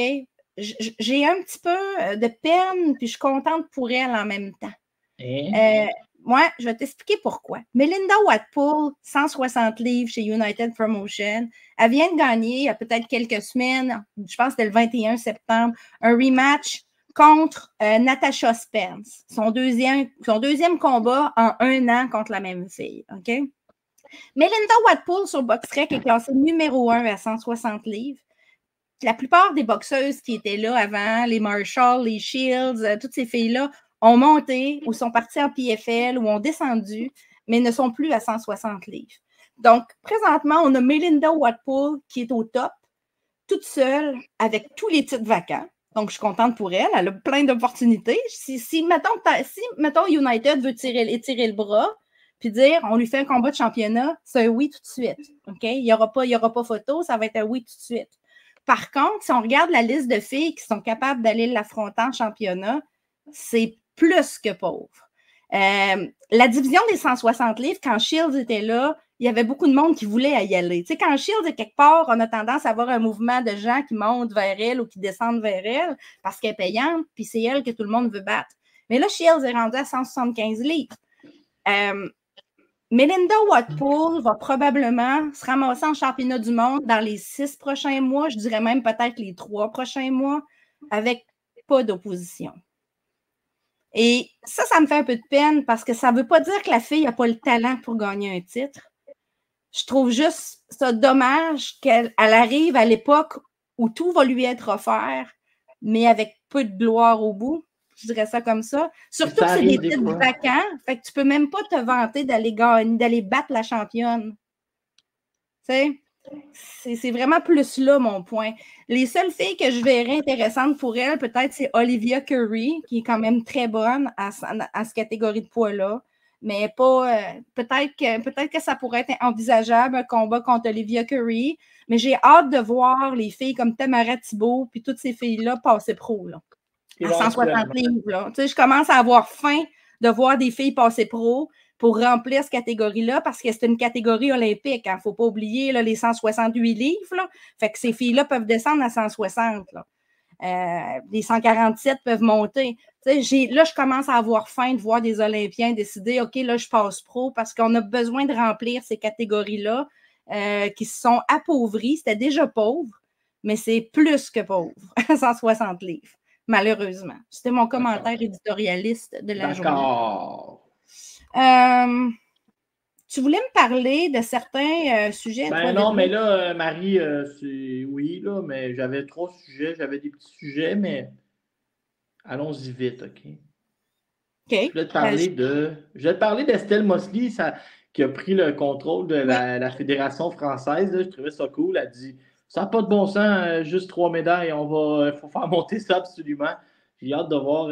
J'ai un petit peu de peine, puis je suis contente pour elle en même temps. Moi, je vais t'expliquer pourquoi. Melinda Watpool, 160 livres chez United Promotion, elle vient de gagner il y a peut-être quelques semaines, je pense que c'était le 21 septembre, un rematch contre Natasha Spence, son deuxième combat en 1 an contre la même fille. OK? Melinda Watpool sur BoxRec est classée numéro 1 à 160 livres. La plupart des boxeuses qui étaient là avant, les Marshall, les Shields, toutes ces filles-là, ont monté ou sont partis en PFL ou ont descendu, mais ne sont plus à 160 livres. Donc, présentement, on a Melinda Watpool qui est au top, toute seule, avec tous les titres vacants. Donc, je suis contente pour elle. Elle a plein d'opportunités. Si mettons, United veut étirer le bras, puis dire, on lui fait un combat de championnat, c'est un oui tout de suite. OK? Il n'y aura pas photo, ça va être un oui tout de suite. Par contre, si on regarde la liste de filles qui sont capables d'aller l'affronter en championnat, c'est plus que pauvre. La division des 160 livres, quand Shields était là, il y avait beaucoup de monde qui voulait y aller. Tu sais, quand Shields est quelque part, on a tendance à avoir un mouvement de gens qui montent vers elle ou qui descendent vers elle parce qu'elle est payante, puis c'est elle que tout le monde veut battre. Mais là, Shields est rendu à 175 livres. Melinda Watpool va probablement se ramasser en championnat du monde dans les 6 prochains mois, je dirais même peut-être les 3 prochains mois, avec pas d'opposition. Et ça me fait un peu de peine parce que ça ne veut pas dire que la fille n'a pas le talent pour gagner un titre. Je trouve juste ça dommage qu'elle arrive à l'époque où tout va lui être offert, mais avec peu de gloire au bout. Je dirais ça comme ça. Surtout que c'est des titres vacants. Fait que tu ne peux même pas te vanter d'aller battre la championne. Tu sais? C'est vraiment plus là mon point. Les seules filles que je verrais intéressantes pour elle, peut-être, c'est Olivia Curry, qui est quand même très bonne à cette catégorie de poids-là. Mais pas. Peut-être que ça pourrait être envisageable, un combat contre Olivia Curry. Mais j'ai hâte de voir les filles comme Tamara Thibault puis toutes ces filles-là passer pro, là, à 160 livres. Là. Tu sais, je commence à avoir faim de voir des filles passer pro pour remplir cette catégorie-là, parce que c'est une catégorie olympique. Il ne faut pas oublier là, les 168 livres. Là. Fait que ces filles-là peuvent descendre à 160. Là. Les 147 peuvent monter. Là, je commence à avoir faim de voir des Olympiens décider, OK, là, je passe pro, parce qu'on a besoin de remplir ces catégories-là qui se sont appauvries. C'était déjà pauvre, mais c'est plus que pauvre, 160 livres, malheureusement. C'était mon commentaire éditorialiste de la journée. D'accord. Tu voulais me parler de certains sujets? Ben non, mais là, Marie, oui, là, mais j'avais 3 sujets, j'avais des petits sujets, mais allons-y vite, OK? Je voulais te parler d'Estelle Mosley, qui a pris le contrôle de la Fédération française. Là, je trouvais ça cool. Elle a dit, ça n'a pas de bon sens, juste 3 médailles, il faut faire monter ça absolument. J'ai hâte de voir...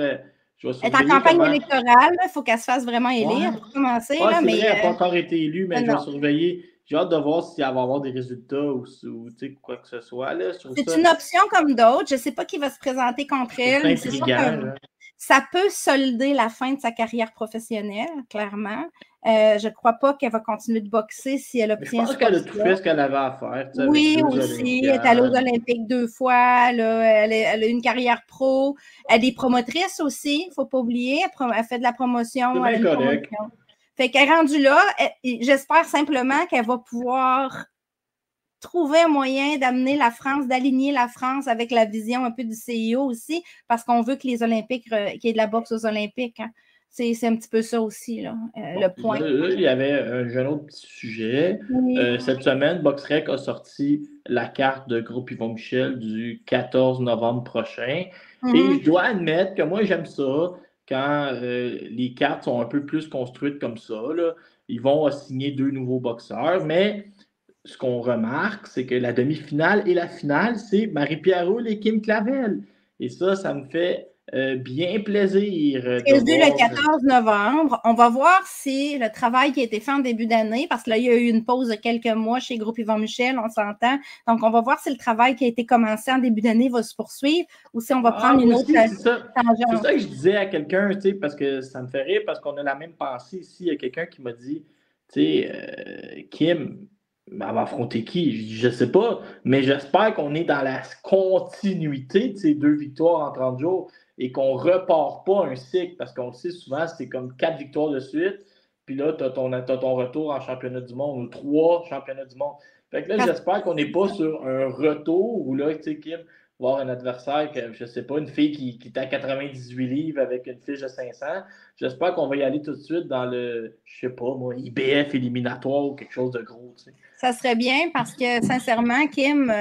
Elle est en campagne électorale, il faut qu'elle se fasse vraiment élire pour commencer. Ouais, là, c'est vrai, elle n'a pas encore été élue, mais je vais surveiller. J'ai hâte de voir si elle va avoir des résultats ou quoi que ce soit. C'est une option comme d'autres. Je ne sais pas qui va se présenter contre elle, mais c'est sûr que ça peut solder la fin de sa carrière professionnelle, clairement. Je ne crois pas qu'elle va continuer de boxer si elle obtient. Je pense qu'elle a tout fait ce qu'elle avait à faire. Oui, aussi. Elle est allée aux Olympiques 2 fois. Là, elle a une carrière pro. Elle est promotrice aussi, il ne faut pas oublier. Elle fait de la promotion. C'est bien correct. Fait qu'elle est rendue là. J'espère simplement qu'elle va pouvoir trouver un moyen d'amener la France, d'aligner la France avec la vision un peu du CIO aussi, parce qu'on veut que les Olympiques, qu'il y ait de la boxe aux Olympiques. Hein. C'est un petit peu ça aussi, là, le point. Là, il y avait un autre petit sujet. Oui. Cette semaine, BoxRec a sorti la carte de groupe Yvon Michel du 14 novembre prochain. Et je dois admettre que moi, j'aime ça quand les cartes sont un peu plus construites comme ça. Là. Yvon a signé 2 nouveaux boxeurs, mais ce qu'on remarque, c'est que la demi-finale et la finale, c'est Marie-Pierre Houle et Kim Clavel. Et ça me fait bien plaisir. C'est dû le 14 novembre. On va voir si le travail qui a été fait en début d'année, parce que là, il y a eu une pause de quelques mois chez Groupe Yvon Michel, on s'entend. Donc, on va voir si le travail qui a été commencé en début d'année va se poursuivre ou si on va prendre une autre tangente. C'est ça que je disais à quelqu'un, tu sais, parce que ça me fait rire, parce qu'on a la même pensée ici. Il y a quelqu'un qui m'a dit, tu sais, Kim, elle va affronter qui? Je ne sais pas, mais j'espère qu'on est dans la continuité de ces 2 victoires en 30 jours et qu'on ne repart pas un cycle, parce qu'on le sait souvent, c'est comme 4 victoires de suite, puis là, tu as ton retour en championnat du monde ou 3 championnats du monde. Fait que là, j'espère qu'on n'est pas sur un retour où là, tu sais, Kim, voir un adversaire, que, je ne sais pas, une fille qui est à 98 livres avec une fiche de 500. J'espère qu'on va y aller tout de suite dans le, je ne sais pas, moi, IBF éliminatoire ou quelque chose de gros, tu sais. Ça serait bien parce que, sincèrement, Kim,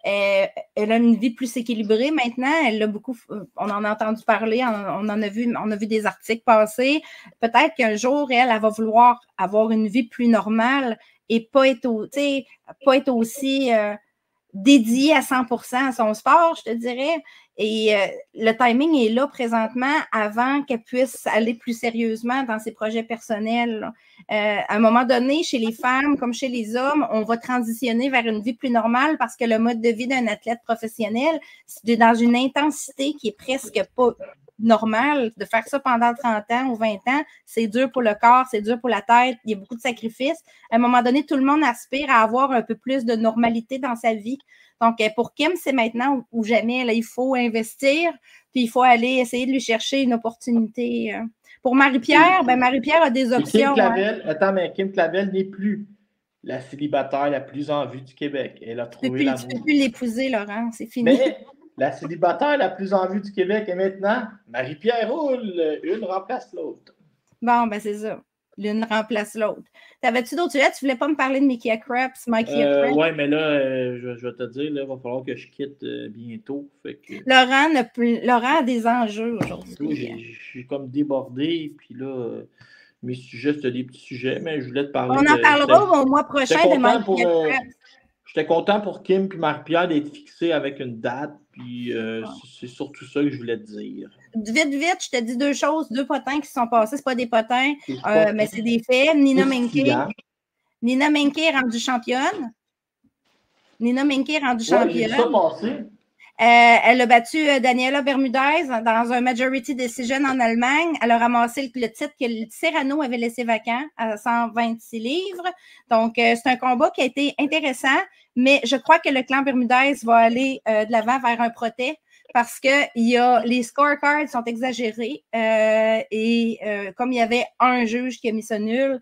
elle a une vie plus équilibrée maintenant. Elle a beaucoup, on en a entendu parler, on a vu des articles passer. Peut-être qu'un jour, elle va vouloir avoir une vie plus normale et pas être aussi dédiée à 100% à son sport, je te dirais. Et le timing est là présentement avant qu'elle puisse aller plus sérieusement dans ses projets personnels. À un moment donné, chez les femmes comme chez les hommes, on va transitionner vers une vie plus normale parce que le mode de vie d'un athlète professionnel, c'est dans une intensité qui est presque pas normale. De faire ça pendant 30 ans ou 20 ans, c'est dur pour le corps, c'est dur pour la tête, il y a beaucoup de sacrifices. À un moment donné, tout le monde aspire à avoir un peu plus de normalité dans sa vie. Donc, pour Kim, c'est maintenant ou jamais. Là, il faut investir, puis il faut aller essayer de lui chercher une opportunité. Pour Marie-Pierre, Marie-Pierre a des options. Mais Kim Clavel n'est plus la célibataire la plus en vue du Québec. Elle a trouvé l'amour. Tu ne peux plus l'épouser, Laurent, c'est fini. Mais la célibataire la plus en vue du Québec est maintenant Marie-Pierre Houle. Une remplace l'autre. Bon, c'est ça. L'une remplace l'autre. T'avais-tu d'autres sujets? Tu voulais pas me parler de Mikey Mikey Krebs? Oui, mais là, je vais te dire, il va falloir que je quitte bientôt. Fait que... Laurent a des enjeux aujourd'hui. Je suis comme débordé, puis là, mes sujets, c'était des petits sujets, mais je voulais te parler. On en parlera au mois prochain de Mikey Krebs. J'étais content pour Kim et Marie-Pierre d'être fixés avec une date, puis c'est surtout ça que je voulais te dire. Vite, je te dis 2 choses, 2 potins qui sont passés. Ce pas des potins, mais c'est des faits. Nina Menke est rendue championne. J'ai ça passé. Elle a battu Daniela Bermudez dans un Majority Decision en Allemagne. Elle a ramassé le titre que Serrano avait laissé vacant à 126 livres. Donc, c'est un combat qui a été intéressant, mais je crois que le clan Bermudez va aller de l'avant vers un protêt parce que les scorecards sont exagérés et comme il y avait un juge qui a mis ça nul,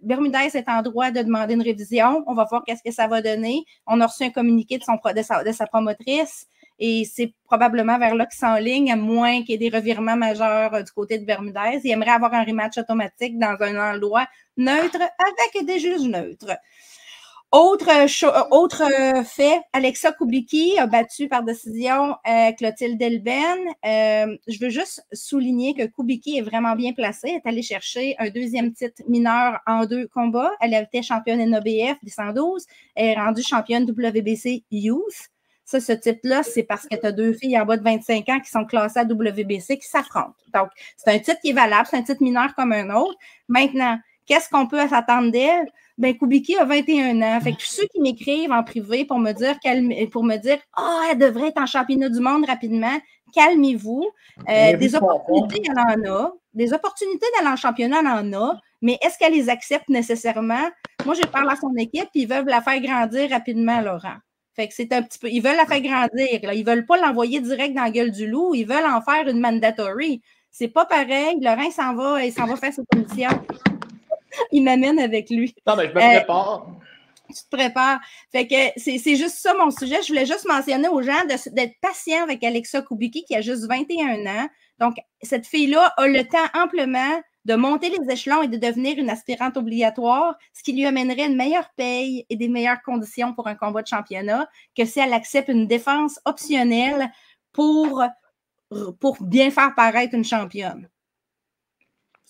Bermudez est en droit de demander une révision. On va voir qu'est-ce que ça va donner. On a reçu un communiqué de sa promotrice et c'est probablement vers là qu'il s'enligne, à moins qu'il y ait des revirements majeurs du côté de Bermudez. Il aimerait avoir un rematch automatique dans un endroit neutre avec des juges neutres. Autre fait, Alexa Kublicki a battu par décision Clotilde Delben. Je veux juste souligner que Kublicki est vraiment bien placée. Elle est allée chercher un 2e titre mineur en 2 combats. Elle a été championne NABF des 112. Elle est rendue championne WBC Youth. Ça, ce titre-là, c'est parce que tu as 2 filles en bas de 25 ans qui sont classées à WBC qui s'affrontent. Donc, c'est un titre qui est valable, c'est un titre mineur comme un autre. Maintenant, qu'est-ce qu'on peut s'attendre d'elle? Kublicki a 21 ans. Fait que tous ceux qui m'écrivent en privé pour me dire elle devrait être en championnat du monde rapidement, calmez-vous. Des opportunités, elle en a. Des opportunités d'aller en championnat, elle en a. Mais est-ce qu'elle les accepte nécessairement? Moi, je parle à son équipe, puis ils veulent la faire grandir rapidement, Laurent. Fait que c'est un petit peu. Ils veulent la faire grandir. Là. Ils ne veulent pas l'envoyer direct dans la gueule du loup. Ils veulent en faire une mandatory. C'est pas pareil. Laurent, il s'en va faire ses commissions. Il m'amène avec lui. Non, mais je me prépare. Tu te prépares. Fait que c'est juste ça mon sujet. Je voulais juste mentionner aux gens d'être patient avec Alexa Kubicki qui a juste 21 ans. Donc, cette fille-là a le temps amplement de monter les échelons et de devenir une aspirante obligatoire, ce qui lui amènerait une meilleure paye et des meilleures conditions pour un combat de championnat que si elle accepte une défense optionnelle pour bien faire paraître une championne.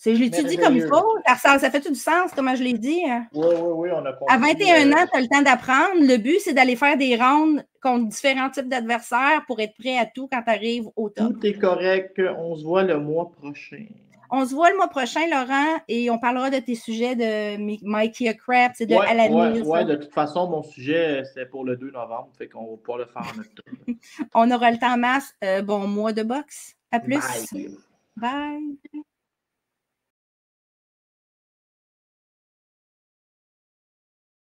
Je l'ai-tu dit comme il faut? Ça fait tout du sens, comment je l'ai dit? Oui, on a compris. À 21 ans, tu as le temps d'apprendre. Le but, c'est d'aller faire des rounds contre différents types d'adversaires pour être prêt à tout quand tu arrives au top. Tout est correct. On se voit le mois prochain. On se voit le mois prochain, Laurent, et on parlera de tes sujets de Mikey Krebs et de Alanis. Oui, de toute façon, mon sujet, c'est pour le 2 novembre. Fait qu'on va pouvoir le faire en octobre. On aura le temps en masse. Bon mois de boxe. À plus. Bye. Bye.